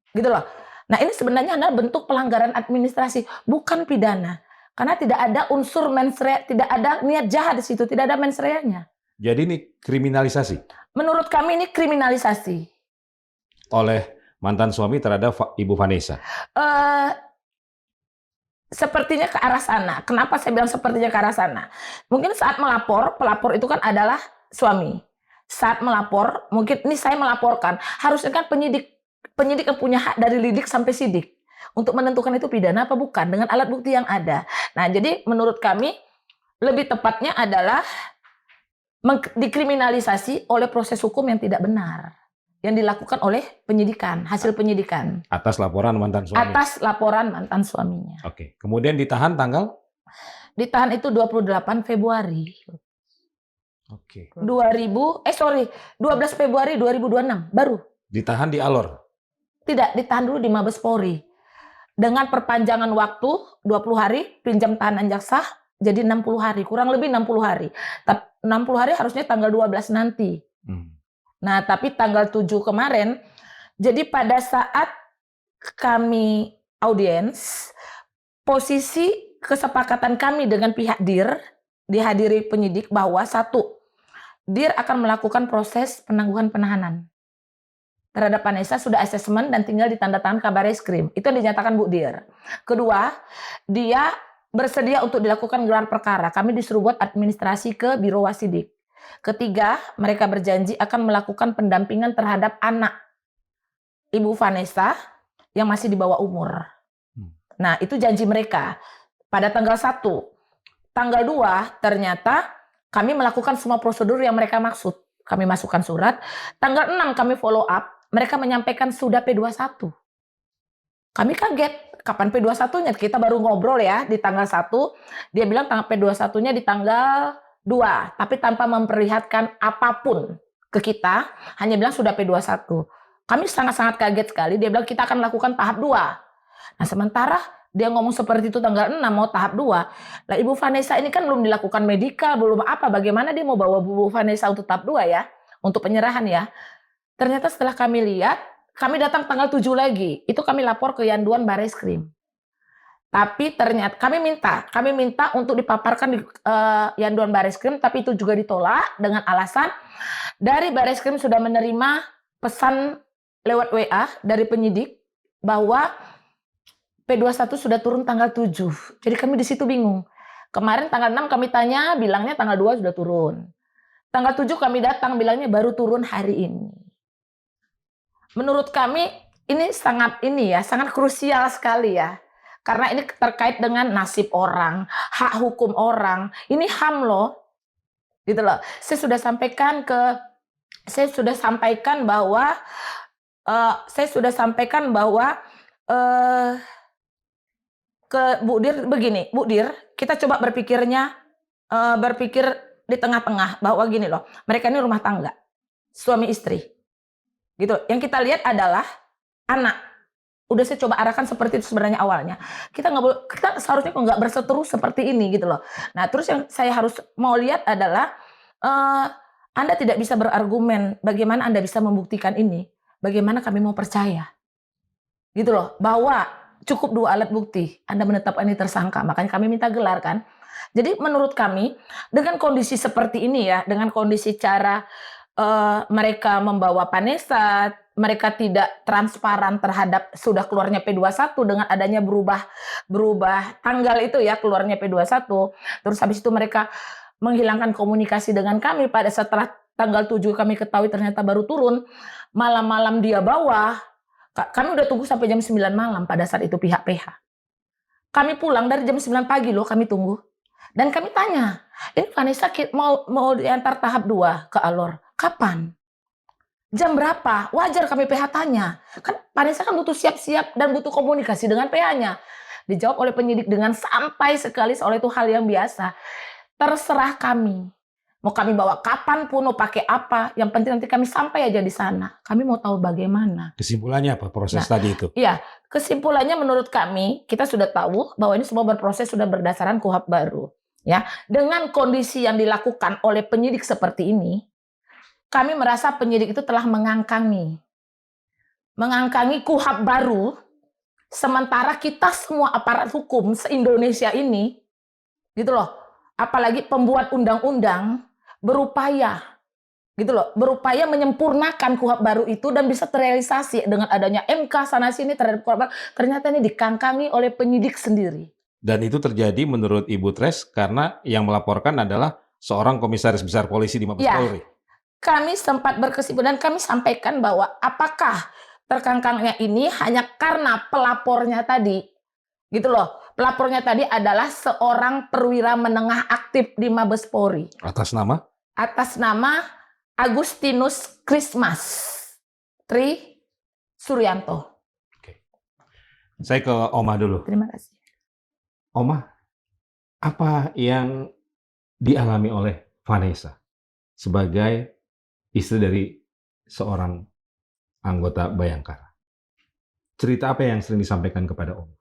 Gitu loh. Nah, ini sebenarnya adalah bentuk pelanggaran administrasi, bukan pidana. Karena tidak ada unsur mens rea, tidak ada niat jahat di situ, tidak ada mens rea-nya. Jadi ini kriminalisasi? Menurut kami ini kriminalisasi. Oleh mantan suami terhadap Ibu Vanessa? Sepertinya ke arah sana. Kenapa saya bilang sepertinya ke arah sana? Mungkin saat melapor, pelapor itu kan adalah suami. Saat melapor, mungkin ini saya melaporkan, harusnya kan penyidik yang punya hak dari lidik sampai sidik. Untuk menentukan itu pidana apa bukan, dengan alat bukti yang ada. Nah, jadi menurut kami, lebih tepatnya adalah dikriminalisasi oleh proses hukum yang tidak benar yang dilakukan oleh penyidikan, hasil penyidikan atas laporan mantan suami. Atas laporan mantan suaminya. Oke. Kemudian ditahan tanggal? Ditahan itu 28 Februari. Oke. 12 Februari 2026 baru. Ditahan di Alor? Tidak, ditahan dulu di Mabes Polri. Dengan perpanjangan waktu 20 hari pinjam tahanan jaksa jadi 60 hari, kurang lebih 60 hari. 60 hari harusnya tanggal 12 nanti. Nah, tapi tanggal 7 kemarin, jadi pada saat kami audiens, posisi kesepakatan kami dengan pihak DIR, dihadiri penyidik bahwa 1, DIR akan melakukan proses penangguhan penahanan. Terhadap Vanessa sudah asesmen dan tinggal ditandatangan kabar reskrim. Itu yang dinyatakan Bu DIR. Kedua, dia bersedia untuk dilakukan gelar perkara. Kami disuruh buat administrasi ke Biro Wasidik. Ketiga, mereka berjanji akan melakukan pendampingan terhadap anak Ibu Vanessa yang masih di bawah umur. Nah, itu janji mereka pada tanggal 1. Tanggal 2 ternyata kami melakukan semua prosedur yang mereka maksud. Kami masukkan surat. Tanggal 6 kami follow up. Mereka menyampaikan sudah P21. Kami kaget. Kapan P21-nya? Kita baru ngobrol ya di tanggal 1. Dia bilang tanggal P21-nya di tanggal 2. Tapi tanpa memperlihatkan apapun ke kita. Hanya bilang sudah P21. Kami sangat-sangat kaget sekali. Dia bilang kita akan lakukan tahap 2. Nah sementara dia ngomong seperti itu tanggal 6 mau tahap 2. Lah Ibu Vanessa ini kan belum dilakukan medikal, belum apa. Bagaimana dia mau bawa Bu Vanessa untuk tahap 2 ya? Untuk penyerahan ya. Ternyata setelah kami lihat, kami datang tanggal 7 lagi. Itu kami lapor ke Yanduan Bareskrim. Tapi ternyata kami minta untuk dipaparkan di Yanduan Bareskrim, tapi itu juga ditolak dengan alasan dari Bareskrim sudah menerima pesan lewat WA dari penyidik bahwa P21 sudah turun tanggal 7. Jadi kami di situ bingung. Kemarin tanggal 6 kami tanya, bilangnya tanggal 2 sudah turun. Tanggal 7 kami datang, bilangnya baru turun hari ini. Menurut kami ini sangat krusial sekali ya. Karena ini terkait dengan nasib orang, hak hukum orang. Ini HAM loh. Gitu loh. Saya sudah sampaikan bahwa ke Bu Dir begini, Bu Dir, kita coba berpikir di tengah-tengah bahwa gini loh, mereka ini rumah tangga, suami istri, gitu. Yang kita lihat adalah anak. Udah saya coba arahkan seperti itu sebenarnya awalnya. Kita seharusnya nggak berseteru seperti ini gitu loh. Nah terus yang saya harus mau lihat adalah Anda tidak bisa berargumen. Bagaimana Anda bisa membuktikan ini? Bagaimana kami mau percaya? Gitu loh, bahwa cukup 2 alat bukti Anda menetapkan ini tersangka. Makanya kami minta gelar kan. Jadi menurut kami dengan kondisi seperti ini ya, dengan kondisi cara mereka membawa Vanessa, mereka tidak transparan terhadap sudah keluarnya P21 dengan adanya berubah tanggal itu ya keluarnya P21. Terus habis itu mereka menghilangkan komunikasi dengan kami pada setelah tanggal 7 kami ketahui ternyata baru turun. Malam-malam dia bawa. Kami udah tunggu sampai jam 9 malam pada saat itu pihak PH. Kami pulang dari jam 9 pagi loh kami tunggu. Dan kami tanya, ini Vanessa mau diantar tahap 2 ke Alor. Kapan? Jam berapa? Wajar kami PH tanya. Kan Vanessa kan butuh siap-siap dan butuh komunikasi dengan PH-nya. Dijawab oleh penyidik dengan santai sekali seolah itu hal yang biasa. Terserah kami. Mau kami bawa kapan pun, mau pakai apa. Yang penting nanti kami sampai aja di sana. Kami mau tahu bagaimana. Kesimpulannya apa proses tadi itu? Iya, kesimpulannya menurut kami, kita sudah tahu bahwa ini semua berproses sudah berdasarkan KUHP baru. Ya, dengan kondisi yang dilakukan oleh penyidik seperti ini, kami merasa penyidik itu telah mengangkangi KUHP baru, sementara kita semua aparat hukum se-Indonesia ini, gitu loh, apalagi pembuat undang-undang berupaya menyempurnakan KUHP baru itu dan bisa terrealisasi dengan adanya MK sana sini terhadap KUHP baru, ternyata ini dikangkangi oleh penyidik sendiri. Dan itu terjadi menurut Ibu Tres karena yang melaporkan adalah seorang komisaris besar polisi di Mabes Polri. Kami sempat berkesimpulan, kami sampaikan bahwa apakah terkangkangnya ini hanya karena pelapornya tadi, gitu loh. Pelapornya tadi adalah seorang perwira menengah aktif di Mabes Polri. Atas nama? Atas nama Agustinus Krismas Tri Suryanto. Oke. Saya ke Oma dulu. Terima kasih. Oma, apa yang dialami oleh Vanessa sebagai istri dari seorang anggota Bayangkara? Cerita apa yang sering disampaikan kepada Oma?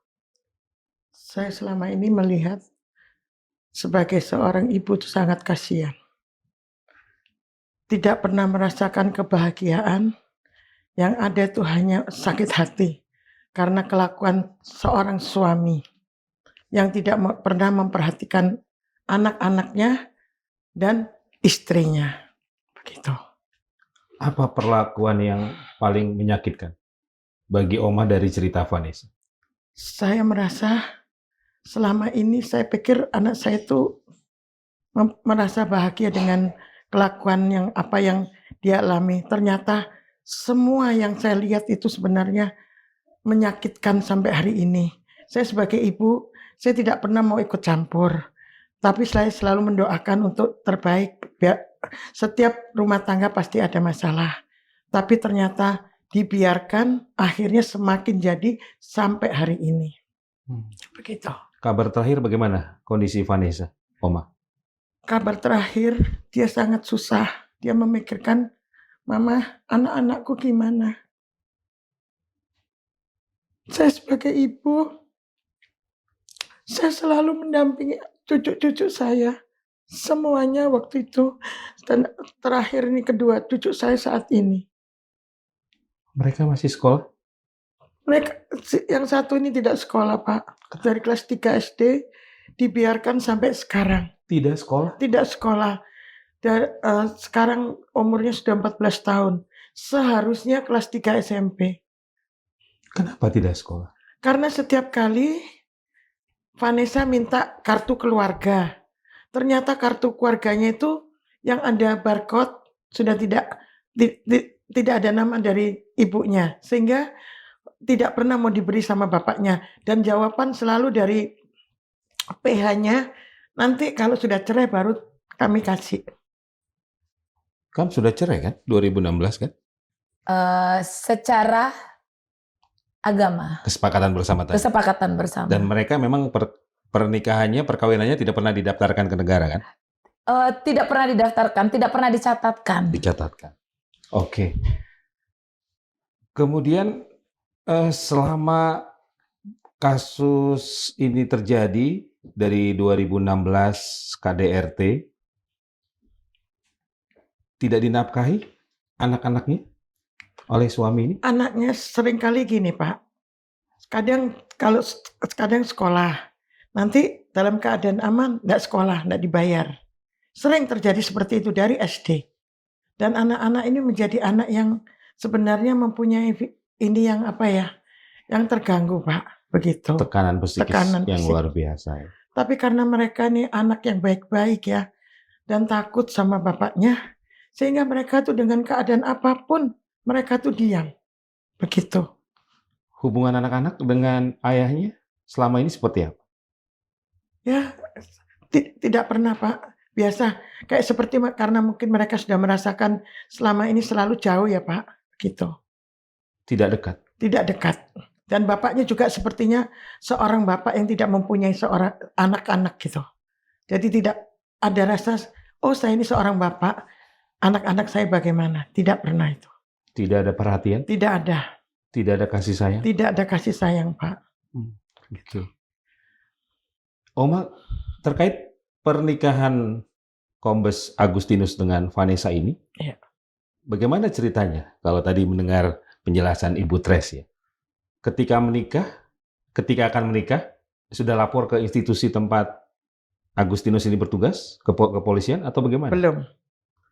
Saya selama ini melihat sebagai seorang ibu itu sangat kasihan. Tidak pernah merasakan kebahagiaan, yang ada itu hanya sakit hati karena kelakuan seorang suami yang tidak pernah memperhatikan anak-anaknya dan istrinya. Begitu. Apa perlakuan yang paling menyakitkan bagi Oma dari cerita Vanessa? Saya merasa selama ini saya pikir anak saya itu merasa bahagia dengan kelakuan yang dia alami. Ternyata semua yang saya lihat itu sebenarnya menyakitkan sampai hari ini. Saya sebagai ibu, saya tidak pernah mau ikut campur. Tapi saya selalu mendoakan untuk terbaik. Setiap rumah tangga pasti ada masalah. Tapi ternyata dibiarkan, akhirnya semakin jadi sampai hari ini. Begitu. Kabar terakhir bagaimana kondisi Vanessa, Oma? Kabar terakhir, dia sangat susah. Dia memikirkan, Mama, anak-anakku gimana? Saya sebagai ibu, saya selalu mendampingi cucu-cucu saya. Semuanya waktu itu. Dan terakhir ini kedua cucu saya saat ini. Mereka masih sekolah? Mereka, yang satu ini tidak sekolah, Pak. Dari kelas 3 SD dibiarkan sampai sekarang. Tidak sekolah? Tidak sekolah. Dan sekarang umurnya sudah 14 tahun. Seharusnya kelas 3 SMP. Kenapa tidak sekolah? Karena setiap kali Vanessa minta kartu keluarga. Ternyata kartu keluarganya itu yang ada barcode sudah tidak ada nama dari ibunya. Sehingga tidak pernah mau diberi sama bapaknya. Dan jawaban selalu dari PH-nya, nanti kalau sudah cerai baru kami kasih. Kamu sudah cerai kan? 2016 kan? Secara agama, Kesepakatan bersama tadi. kesepakatan bersama. Dan mereka memang pernikahannya, perkawinannya tidak pernah didaftarkan ke negara kan? Tidak pernah didaftarkan, tidak pernah dicatatkan. Dicatatkan. Oke. Kemudian selama kasus ini terjadi dari 2016 KDRT, tidak dinafkahi anak-anaknya oleh suami ini? Anaknya seringkali gini, Pak. Kadang sekolah, nanti dalam keadaan aman nggak sekolah, nggak dibayar. Sering terjadi seperti itu dari SD. Dan anak-anak ini menjadi anak yang sebenarnya mempunyai ini yang yang terganggu, Pak. Begitu. Tekanan psikis yang luar biasa ya. Tapi karena mereka nih anak yang baik-baik ya, dan takut sama bapaknya, sehingga mereka tuh dengan keadaan apapun, mereka tuh diam. Begitu. Hubungan anak-anak dengan ayahnya selama ini seperti apa? Ya, tidak pernah, Pak. Biasa, kayak seperti karena mungkin mereka sudah merasakan selama ini selalu jauh ya, Pak. Gitu. Tidak dekat? Tidak dekat. Dan bapaknya juga sepertinya seorang bapak yang tidak mempunyai seorang anak-anak gitu. Jadi tidak ada rasa, oh saya ini seorang bapak, anak-anak saya bagaimana? Tidak pernah itu. Tidak ada perhatian? Tidak ada. Tidak ada kasih sayang? Tidak ada kasih sayang, Pak. Gitu. Oma, terkait pernikahan Kombes Agustinus dengan Vanessa ini, Iya. Bagaimana ceritanya? Kalau tadi mendengar penjelasan Ibu Tres ya, ketika akan menikah, sudah lapor ke institusi tempat Agustinus ini bertugas, ke kepolisian atau bagaimana? Belum.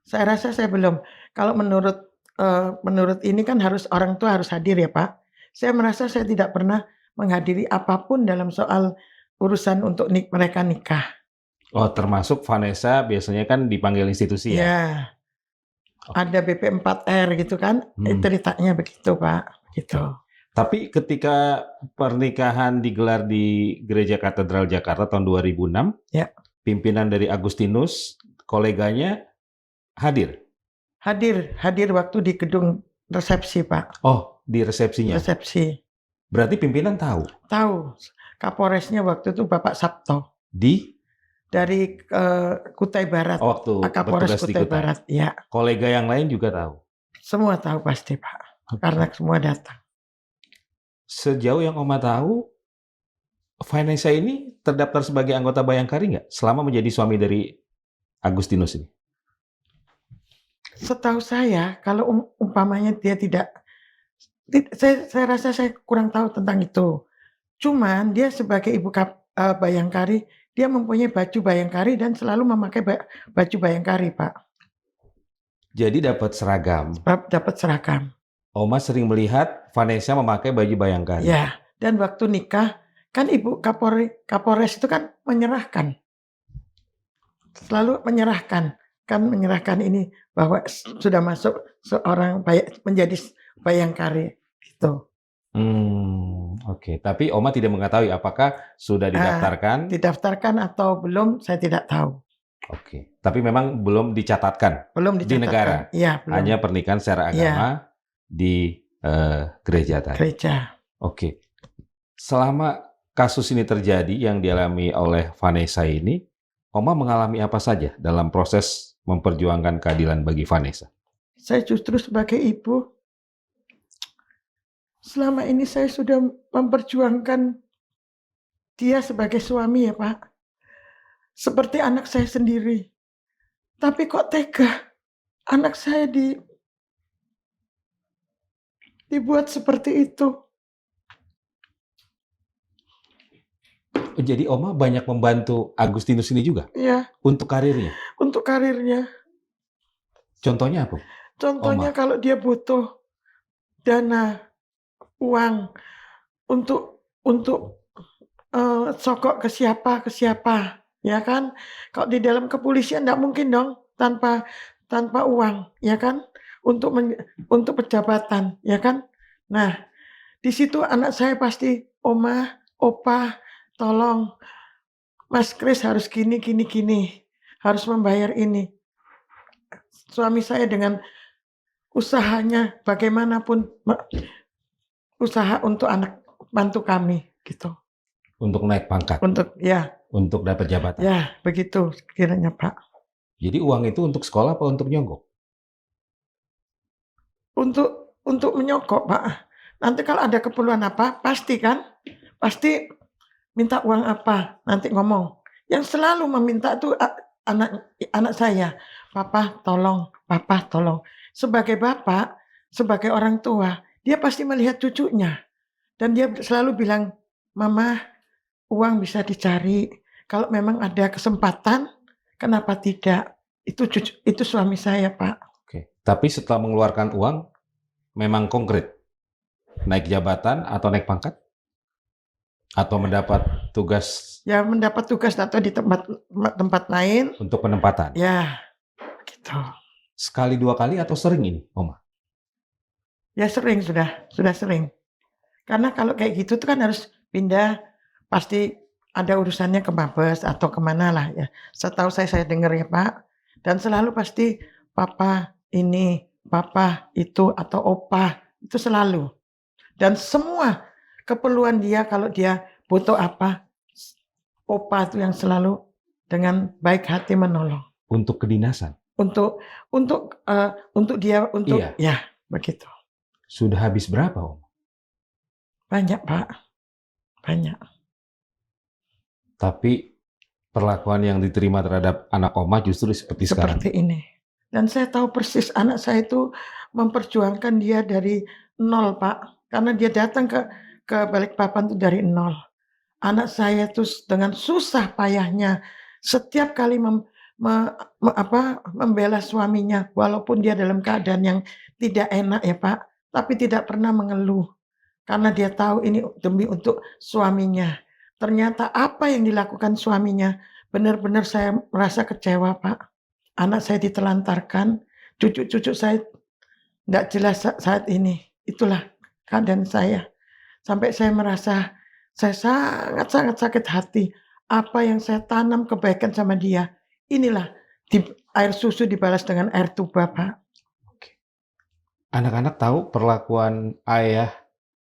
Saya rasa saya belum. Kalau menurut ini kan orang tua harus hadir ya, Pak. Saya merasa saya tidak pernah menghadiri apapun dalam soal urusan untuk mereka nikah. Oh, termasuk Vanessa biasanya kan dipanggil institusi ya? Ya. Ada BP4R gitu kan, ceritanya begitu, Pak. Gitu. Tapi ketika pernikahan digelar di Gereja Katedral Jakarta tahun 2006, ya. Pimpinan dari Agustinus, koleganya hadir? Hadir waktu di gedung resepsi, Pak. Oh, di resepsinya? Resepsi. Berarti pimpinan tahu? Tahu. Kapolresnya waktu itu Bapak Sabto. Dari Kutai Barat. Waktu Kapolres Kutai Barat, ya. Kolega yang lain juga tahu? Semua tahu pasti, Pak. Okay. Karena semua datang. Sejauh yang Oma tahu, Vanessa ini terdaftar sebagai anggota Bayangkari nggak? Selama menjadi suami dari Agustinus ini? Setahu saya, kalau umpamanya dia tidak, saya rasa saya kurang tahu tentang itu. Cuman dia sebagai ibu Bayangkari, dia mempunyai baju Bayangkari dan selalu memakai baju Bayangkari, Pak. Jadi dapat seragam? Dapat seragam. Oma sering melihat Vanessa memakai baju Bayangkari? Ya, dan waktu nikah, kan Ibu Kapolres itu kan menyerahkan. Selalu menyerahkan. Kan menyerahkan ini bahwa sudah masuk seorang menjadi Bayangkari. Gitu. Oke. Tapi Oma tidak mengetahui apakah sudah didaftarkan? Didaftarkan atau belum, saya tidak tahu. Oke. Tapi memang belum dicatatkan Belum di negara. dicatatkan. Iya, belum. Hanya pernikahan secara Iya, agama di gereja tadi. gereja. Oke. Selama kasus ini terjadi yang dialami oleh Vanessa ini, Oma mengalami apa saja dalam proses memperjuangkan keadilan bagi Vanessa? Saya justru sebagai ibu, selama ini saya sudah memperjuangkan dia sebagai suami ya Pak. Seperti anak saya sendiri. Tapi kok tega anak saya dibuat seperti itu. Jadi Oma banyak membantu Agustinus ini juga Ya, untuk karirnya. untuk karirnya. Contohnya apa? Contohnya Oma. kalau dia butuh dana, uang untuk sokok ke siapa, ya kan? Kalau di dalam kepolisian enggak mungkin dong tanpa uang, ya kan? Untuk pejabatan, ya kan? Nah, di situ anak saya pasti, "Oma, Opa, tolong Mas Kris harus gini, harus membayar ini." Suami saya dengan usahanya bagaimanapun usaha untuk anak mantu kami, gitu. Untuk naik pangkat, Ya, untuk dapat jabatan. ya begitu kiranya Pak. Jadi uang itu untuk sekolah apa untuk nyogok? Untuk menyokok Pak. Nanti kalau ada keperluan apa, pasti minta uang apa, nanti ngomong. Yang selalu meminta itu anak saya, Papa tolong. Sebagai bapak, sebagai orang tua, dia pasti melihat cucunya. Dan dia selalu bilang, Mama, uang bisa dicari. Kalau memang ada kesempatan, kenapa tidak? Itu suami saya, Pak. Oke. Tapi setelah mengeluarkan uang, memang konkret? Naik jabatan atau naik pangkat? Atau mendapat tugas? Ya, mendapat tugas atau di tempat lain. Untuk penempatan? Ya, gitu. Sekali dua kali atau sering ini, Oma? Ya sering, sudah sering. Karena kalau kayak gitu tuh kan harus pindah, pasti ada urusannya ke Mabes atau kemana lah ya. Setahu saya dengar ya Pak. Dan selalu pasti Papa ini, Papa itu atau Opa, itu selalu. Dan semua keperluan dia kalau dia butuh apa, Opa itu yang selalu dengan baik hati menolong. Untuk kedinasan? Untuk dia, Iya. Ya begitu. Sudah habis berapa, Om? Banyak Pak, banyak. Tapi perlakuan yang diterima terhadap anak Oma justru seperti sekarang. Seperti ini. Dan saya tahu persis anak saya itu memperjuangkan dia dari nol Pak. Karena dia datang ke Balikpapan itu dari nol. Anak saya itu dengan susah payahnya setiap kali membela suaminya, walaupun dia dalam keadaan yang tidak enak ya Pak, tapi tidak pernah mengeluh. Karena dia tahu ini demi untuk suaminya. Ternyata apa yang dilakukan suaminya, benar-benar saya merasa kecewa Pak. Anak saya ditelantarkan, cucu-cucu saya tidak jelas saat ini. Itulah keadaan saya. Sampai saya merasa saya sangat-sangat sakit hati. Apa yang saya tanam kebaikan sama dia, inilah air susu dibalas dengan air tuba, Pak. Oke. Anak-anak tahu perlakuan ayah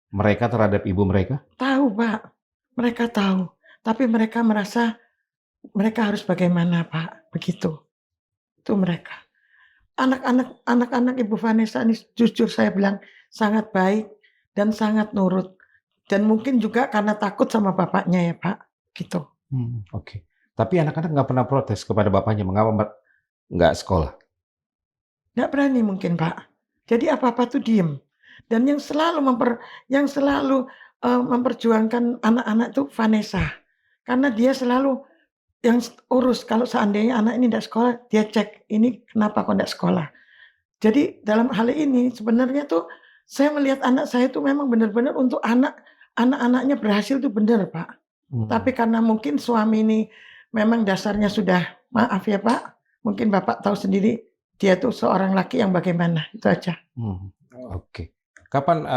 mereka terhadap ibu mereka? Tahu, Pak. Mereka tahu. Tapi mereka merasa mereka harus bagaimana, Pak. Begitu. Itu mereka. Anak-anak Ibu Vanessa ini jujur saya bilang sangat baik dan sangat nurut. Dan mungkin juga karena takut sama bapaknya ya Pak. Gitu. Oke. Tapi anak-anak nggak pernah protes kepada bapaknya, mengapa nggak sekolah? Nggak berani mungkin Pak. Jadi apa-apa tuh diem. Dan yang selalu memperjuangkan anak-anak itu Vanessa. Karena dia selalu yang urus. Kalau seandainya anak ini tidak sekolah, dia cek ini kenapa kok tidak sekolah. Jadi dalam hal ini sebenarnya tuh saya melihat anak saya itu memang benar-benar untuk anak-anaknya berhasil itu benar Pak. Tapi karena mungkin suami ini memang dasarnya sudah, maaf ya Pak, mungkin Bapak tahu sendiri dia tuh seorang laki yang bagaimana, itu aja. Oke. Kapan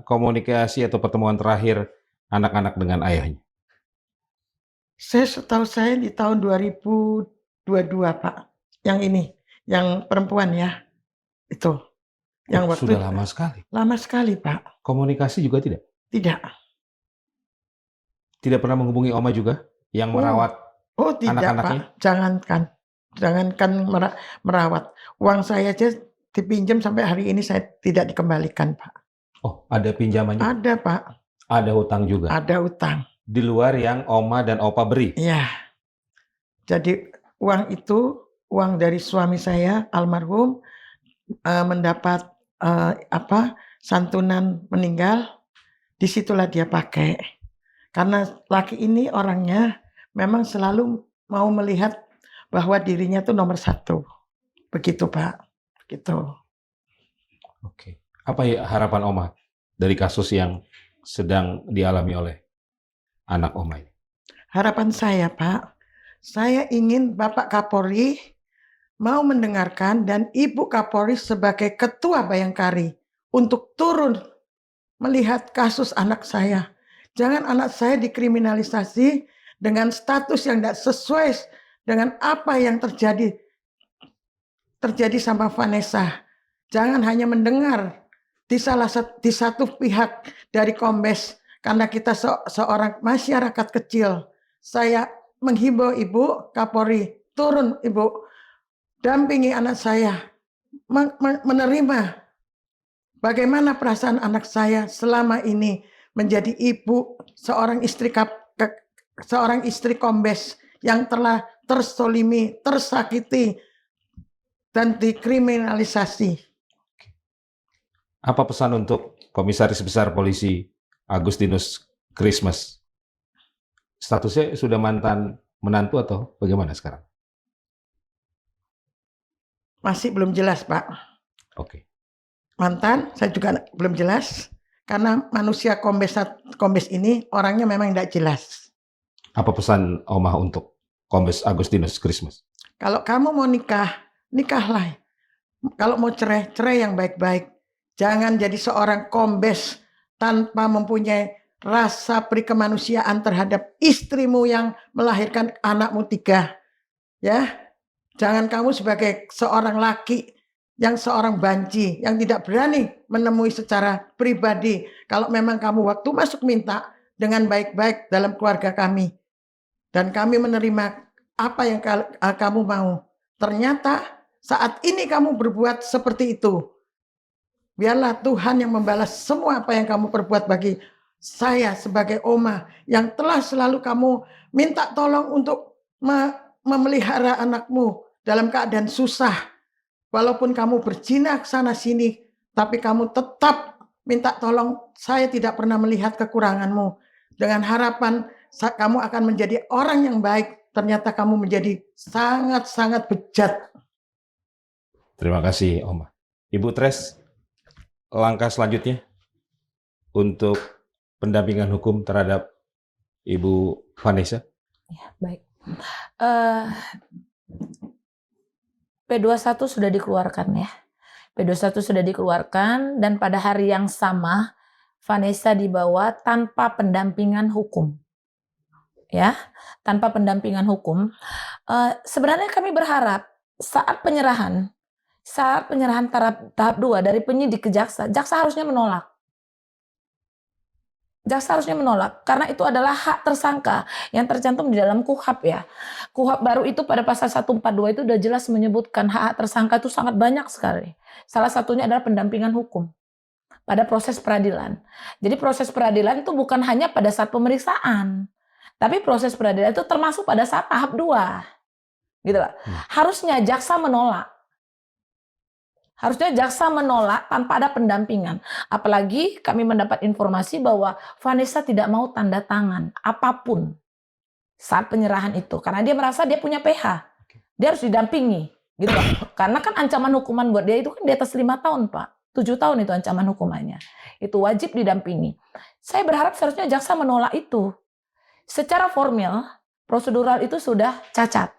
komunikasi atau pertemuan terakhir anak-anak dengan ayahnya? Setahu saya di tahun 2022, Pak. Yang ini, yang perempuan ya, itu. Yang Oh, waktu sudah lama sekali. lama sekali, Pak. Komunikasi juga tidak? Tidak. Tidak pernah menghubungi Oma juga yang merawat Oh tidak, Pak. anak-anaknya? Jangankan merawat. Uang saya aja dipinjam sampai hari ini saya tidak dikembalikan, Pak. Oh, ada pinjaman juga? Ada, Pak. Ada hutang juga? Ada utang. Di luar yang Oma dan Opa beri? Iya. Jadi uang itu, uang dari suami saya almarhum, mendapat santunan meninggal, disitulah dia pakai. Karena laki ini orangnya memang selalu mau melihat bahwa dirinya tuh nomor 1. Begitu, Pak. Begitu. Oke. Apa ya harapan Oma dari kasus yang sedang dialami oleh anak Oma ini? Harapan saya, Pak, saya ingin Bapak Kapolri mau mendengarkan dan Ibu Kapolri sebagai Ketua Bayangkari untuk turun melihat kasus anak saya. Jangan anak saya dikriminalisasi dengan status yang tidak sesuai dengan apa yang terjadi sama Vanessa. Jangan hanya mendengar di satu pihak dari Kombes, karena kita seorang masyarakat kecil. Saya menghimbau Ibu Kapolri, turun Ibu, dampingi anak saya, menerima bagaimana perasaan anak saya selama ini menjadi ibu, seorang istri Kombes yang telah tersolimi, tersakiti, dan dikriminalisasi. Apa pesan untuk Komisaris Besar Polisi Agustinus Christmas? Statusnya sudah mantan menantu atau bagaimana sekarang? Masih belum jelas, Pak. Oke. Mantan, saya juga belum jelas. Karena manusia Kombes ini orangnya memang tidak jelas. Apa pesan Oma untuk Kombes Agustinus Christmas? Kalau kamu mau nikah, nikahlah. Kalau mau cerai, cerai yang baik-baik. Jangan jadi seorang Kombes tanpa mempunyai rasa perikemanusiaan terhadap istrimu yang melahirkan anakmu 3. Ya, jangan kamu sebagai seorang laki yang seorang banci, yang tidak berani menemui secara pribadi. Kalau memang kamu waktu masuk minta dengan baik-baik dalam keluarga kami. Dan kami menerima apa yang kamu mau. Ternyata saat ini kamu berbuat seperti itu. Biarlah Tuhan yang membalas semua apa yang kamu perbuat bagi saya sebagai Oma. Yang telah selalu kamu minta tolong untuk memelihara anakmu dalam keadaan susah. Walaupun kamu berjinah sana sini, tapi kamu tetap minta tolong. Saya tidak pernah melihat kekuranganmu. Dengan harapan kamu akan menjadi orang yang baik. Ternyata kamu menjadi sangat-sangat bejat. Terima kasih, Oma. Ibu Tres, langkah selanjutnya untuk pendampingan hukum terhadap Ibu Vanessa? Ya, baik. P21 sudah dikeluarkan ya. P21 sudah dikeluarkan dan pada hari yang sama Vanessa dibawa tanpa pendampingan hukum. Ya, tanpa pendampingan hukum. Sebenarnya kami berharap saat penyerahan tahap 2 dari penyidik ke jaksa harusnya menolak. Jaksa harusnya menolak, karena itu adalah hak tersangka yang tercantum di dalam KUHP ya. KUHP baru itu pada pasal 142 itu sudah jelas menyebutkan hak tersangka itu sangat banyak sekali. Salah satunya adalah pendampingan hukum pada proses peradilan. Jadi proses peradilan itu bukan hanya pada saat pemeriksaan, tapi proses peradilan itu termasuk pada saat tahap 2. Gitu lah. Harusnya jaksa menolak. Harusnya jaksa menolak tanpa ada pendampingan. Apalagi kami mendapat informasi bahwa Vanessa tidak mau tanda tangan apapun saat penyerahan itu. Karena dia merasa dia punya PH. Dia harus didampingi. Gitu. Karena kan ancaman hukuman buat dia itu kan di atas 5 tahun, Pak. 7 tahun itu ancaman hukumannya. Itu wajib didampingi. Saya berharap seharusnya jaksa menolak itu. Secara formal, prosedural itu sudah cacat.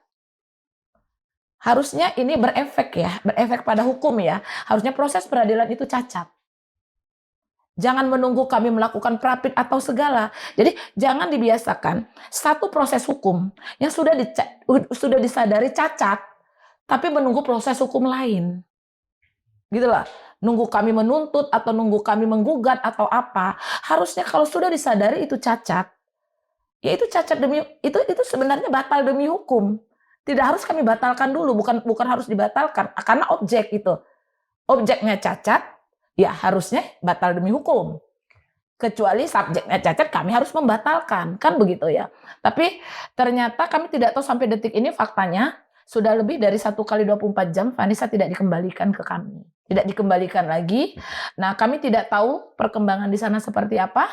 Harusnya ini berefek ya, berefek pada hukum ya. Harusnya proses peradilan itu cacat. Jangan menunggu kami melakukan prapit atau segala. Jadi jangan dibiasakan satu proses hukum yang sudah disadari cacat, tapi menunggu proses hukum lain. Gitu lah. Nunggu kami menuntut atau nunggu kami menggugat atau apa. Harusnya kalau sudah disadari itu cacat, ya itu cacat demi itu sebenarnya batal demi hukum. Tidak harus kami batalkan dulu, bukan harus dibatalkan karena objeknya cacat, ya harusnya batal demi hukum. Kecuali subjeknya cacat, kami harus membatalkan, kan begitu ya. Tapi ternyata kami tidak tahu sampai detik ini faktanya sudah lebih dari 1 kali 24 jam Vanessa tidak dikembalikan ke kami. Tidak dikembalikan lagi. Nah, kami tidak tahu perkembangan di sana seperti apa.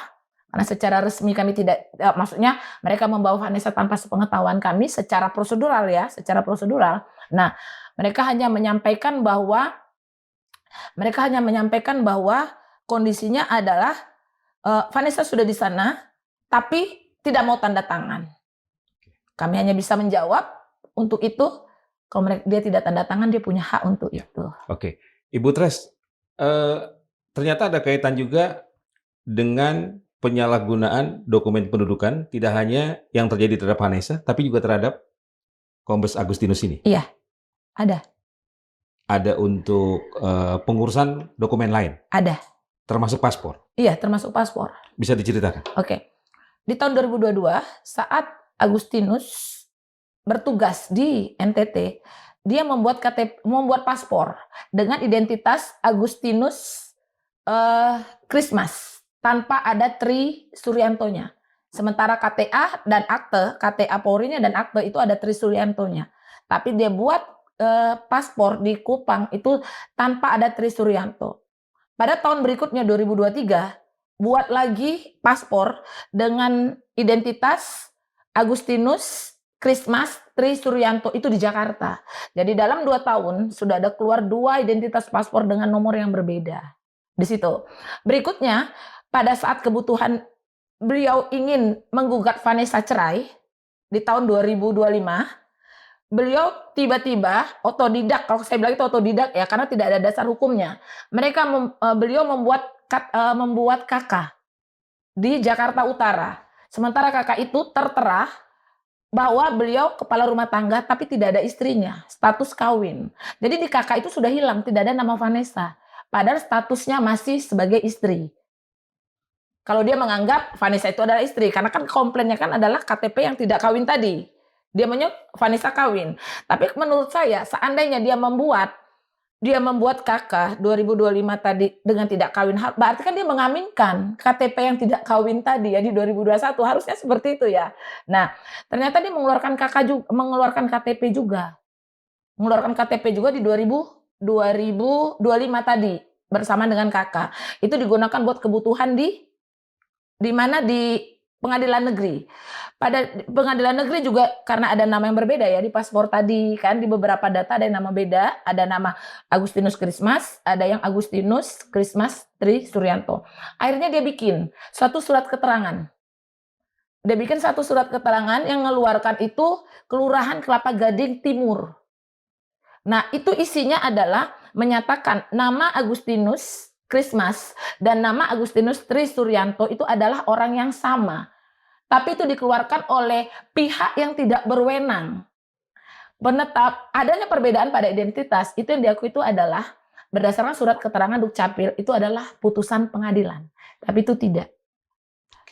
Karena secara resmi kami tidak, maksudnya mereka membawa Vanessa tanpa sepengetahuan kami secara prosedural ya, secara prosedural. Nah, mereka hanya menyampaikan bahwa kondisinya adalah Vanessa sudah di sana, tapi tidak mau tanda tangan. Kami hanya bisa menjawab untuk itu. Kalau dia tidak tanda tangan, dia punya hak untuk itu. Oke, Ibu Tres, ternyata ada kaitan juga dengan penyalahgunaan dokumen pendudukan, tidak hanya yang terjadi terhadap Vanessa, tapi juga terhadap Kombes Agustinus ini. Iya, ada. Ada untuk pengurusan dokumen lain? Ada. Termasuk paspor? Iya, termasuk paspor. Bisa diceritakan? Oke. Di tahun 2022, saat Agustinus bertugas di NTT, dia membuat paspor dengan identitas Agustinus Christmas tanpa ada Tri Suryantonya. Sementara KTA dan akte, KTA Polri-nya dan akte itu ada Tri Suryantonya. Tapi dia buat paspor di Kupang itu tanpa ada Tri Suryanto. Pada tahun berikutnya 2023 buat lagi paspor dengan identitas Agustinus Christmas Tri Suryanto itu di Jakarta. Jadi dalam 2 tahun sudah ada keluar 2 identitas paspor dengan nomor yang berbeda. Di situ. Berikutnya pada saat kebutuhan beliau ingin menggugat Vanessa cerai di tahun 2025, beliau tiba-tiba otodidak, kalau saya bilang itu otodidak ya, karena tidak ada dasar hukumnya. Beliau membuat KK di Jakarta Utara. Sementara KK itu tertera bahwa beliau kepala rumah tangga tapi tidak ada istrinya, status kawin. Jadi di KK itu sudah hilang, tidak ada nama Vanessa. Padahal statusnya masih sebagai istri. Kalau dia menganggap Vanessa itu adalah istri, karena kan komplainnya kan adalah KTP yang tidak kawin tadi. Dia menyebut Vanessa kawin. Tapi menurut saya, seandainya dia membuat KK 2025 tadi dengan tidak kawin, berarti kan dia mengaminkan KTP yang tidak kawin tadi ya di 2021, harusnya seperti itu ya. Nah, ternyata dia mengeluarkan KK juga, mengeluarkan KTP juga. Mengeluarkan KTP juga di 2025 tadi bersama dengan KK. Itu digunakan buat kebutuhan di mana di pengadilan negeri. Pada pengadilan negeri juga karena ada nama yang berbeda ya di paspor tadi kan, di beberapa data ada yang nama beda, ada nama Agustinus Christmas, ada yang Agustinus Christmas Tri Suryanto. Akhirnya dia bikin suatu surat keterangan. Dia bikin satu surat keterangan yang mengeluarkan itu Kelurahan Kelapa Gading Timur. Nah, itu isinya adalah menyatakan nama Agustinus Christmas dan nama Agustinus Tri Suryanto itu adalah orang yang sama. Tapi itu dikeluarkan oleh pihak yang tidak berwenang. Adanya perbedaan pada identitas, itu yang diakui itu adalah berdasarkan surat keterangan Dukcapil, itu adalah putusan pengadilan. Tapi itu tidak.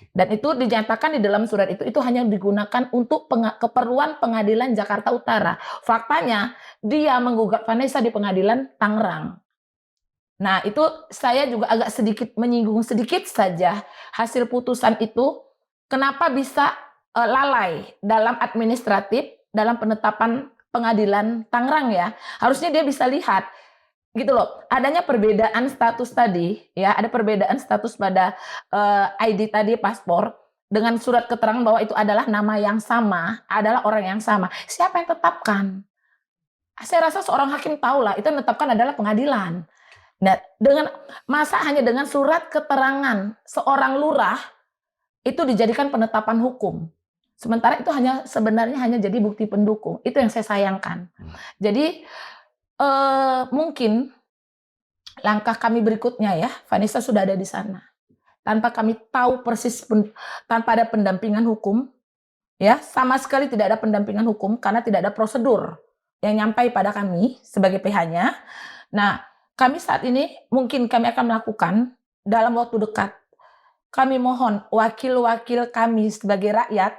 Dan itu dinyatakan di dalam surat itu hanya digunakan untuk keperluan pengadilan Jakarta Utara. Faktanya, dia menggugat Vanessa di pengadilan Tangerang. Nah, itu saya juga agak sedikit menyinggung sedikit saja hasil putusan itu. Kenapa bisa lalai dalam administratif, dalam penetapan pengadilan Tangerang ya? Harusnya dia bisa lihat, gitu loh. Adanya perbedaan status tadi, ya, ada perbedaan status pada ID tadi paspor dengan surat keterangan bahwa itu adalah nama yang sama, adalah orang yang sama. Siapa yang tetapkan? Saya rasa seorang hakim tahu lah, itu yang menetapkan adalah pengadilan. Nah, hanya dengan surat keterangan seorang lurah itu dijadikan penetapan hukum. Sementara itu sebenarnya hanya jadi bukti pendukung. Itu yang saya sayangkan. Jadi mungkin langkah kami berikutnya ya, Vanessa sudah ada di sana. tanpa kami tahu persis tanpa ada pendampingan hukum, ya, sama sekali tidak ada pendampingan hukum karena tidak ada prosedur yang nyampai pada kami sebagai PH-nya. Nah, kami saat ini mungkin kami akan melakukan dalam waktu dekat. Kami mohon wakil-wakil kami sebagai rakyat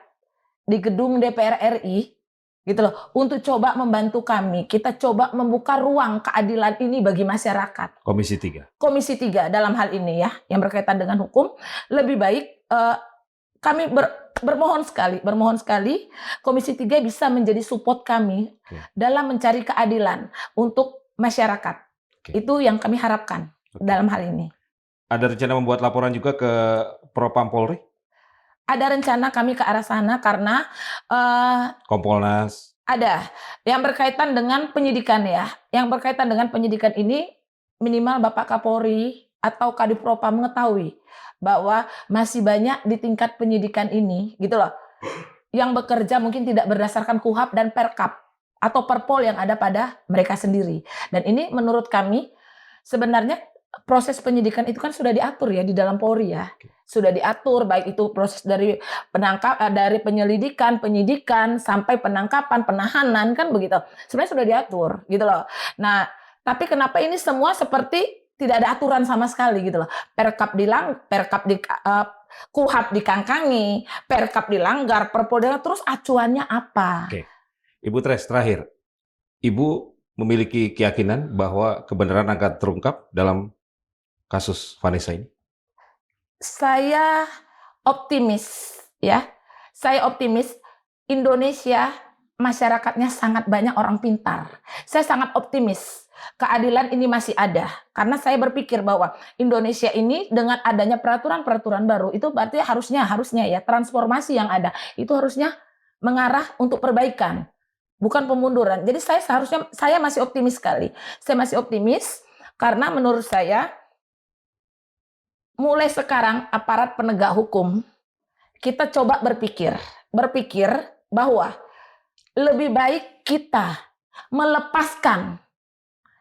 di gedung DPR RI gitu loh, untuk coba membantu kami. Kita coba membuka ruang keadilan ini bagi masyarakat. Komisi 3. Komisi 3 dalam hal ini ya, yang berkaitan dengan hukum, lebih baik kami bermohon sekali Komisi 3 bisa menjadi support kami dalam mencari keadilan untuk masyarakat. Itu yang kami harapkan dalam hal ini. Ada rencana membuat laporan juga ke Propam Polri? Ada rencana kami ke arah sana karena Kompolnas? ada yang berkaitan dengan penyidikan ya. Yang berkaitan dengan penyidikan ini minimal Bapak Kapolri atau Kadif Propam mengetahui bahwa masih banyak di tingkat penyidikan ini gitu loh, yang bekerja mungkin tidak berdasarkan KUHAP dan Perkap atau Perpol yang ada pada mereka sendiri. Dan ini menurut kami sebenarnya proses penyidikan itu kan sudah diatur ya di dalam Polri ya. Sudah diatur baik itu proses dari dari penyelidikan, penyidikan sampai penangkapan, penahanan kan begitu. Sebenarnya sudah diatur gitu loh. Nah, tapi kenapa ini semua seperti tidak ada aturan sama sekali gitu loh. KUHAP dikangkangi, Perkap dilanggar, Perpol dilanggar, terus acuannya apa? Oke. Ibu Tres, terakhir. Ibu memiliki keyakinan bahwa kebenaran akan terungkap dalam kasus Vanessa ini? Saya optimis ya. Saya optimis Indonesia masyarakatnya sangat banyak orang pintar. Saya sangat optimis keadilan ini masih ada. Karena saya berpikir bahwa Indonesia ini dengan adanya peraturan-peraturan baru itu berarti harusnya ya transformasi yang ada itu harusnya mengarah untuk perbaikan, bukan pemunduran. Jadi saya masih optimis sekali. Saya masih optimis karena menurut saya mulai sekarang aparat penegak hukum kita coba berpikir bahwa lebih baik kita melepaskan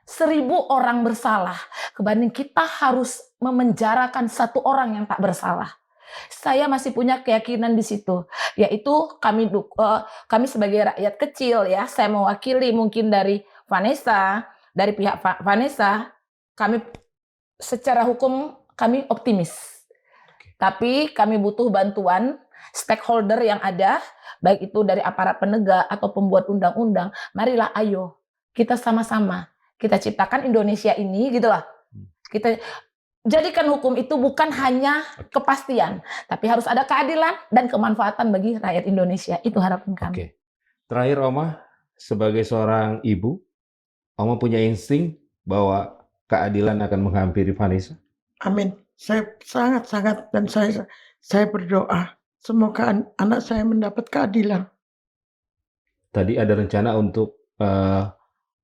1000 orang bersalah kebanding kita harus memenjarakan 1 orang yang tak bersalah. Saya masih punya keyakinan di situ, yaitu kami sebagai rakyat kecil ya, saya mewakili mungkin dari Vanessa, dari pihak Vanessa, kami secara hukum kami optimis. Tapi kami butuh bantuan stakeholder yang ada, baik itu dari aparat penegak atau pembuat undang-undang. Marilah ayo kita sama-sama kita ciptakan Indonesia ini gitu lah. Kita jadikan hukum itu bukan hanya kepastian, tapi harus ada keadilan dan kemanfaatan bagi rakyat Indonesia. Itu harapan kami. Oke. Terakhir Oma, sebagai seorang ibu, Oma punya insting bahwa keadilan akan menghampiri Vanessa? Amin. Saya sangat-sangat dan saya berdoa semoga anak saya mendapat keadilan. Tadi ada rencana untuk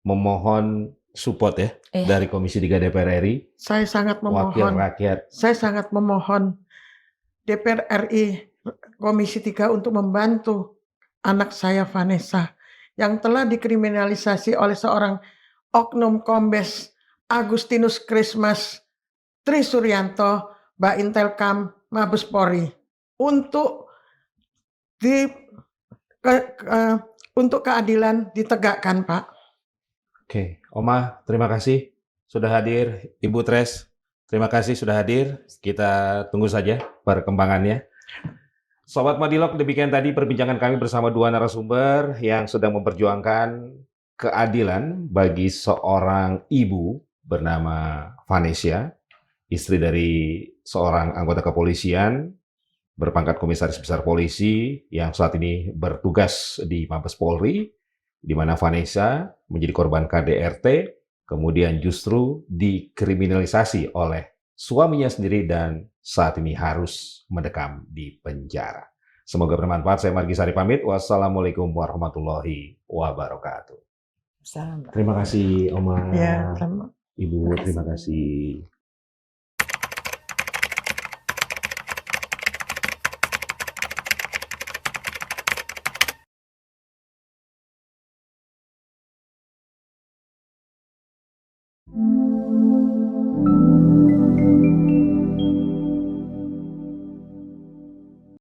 memohon support ya dari Komisi 3 DPR RI. Saya sangat memohon. Wakil rakyat. Saya sangat memohon DPR RI Komisi 3 untuk membantu anak saya Vanessa yang telah dikriminalisasi oleh seorang oknum Kombes Agustinus Krismas Trisuryanto, Baintelkam Mabes Polri untuk untuk keadilan ditegakkan, Pak. Oke, Oma, terima kasih sudah hadir. Ibu Tres, terima kasih sudah hadir. Kita tunggu saja perkembangannya. Sobat Madilog, demikian tadi perbincangan kami bersama 2 narasumber yang sedang memperjuangkan keadilan bagi seorang ibu bernama Vanessa, istri dari seorang anggota kepolisian berpangkat Komisaris Besar Polisi yang saat ini bertugas di Mabes Polri, di mana Vanessa menjadi korban KDRT, kemudian justru dikriminalisasi oleh suaminya sendiri dan saat ini harus mendekam di penjara. Semoga bermanfaat. Saya Margi Sari pamit. Wassalamualaikum warahmatullahi wabarakatuh. Terima kasih Oma. Ya, Ibu, terima kasih.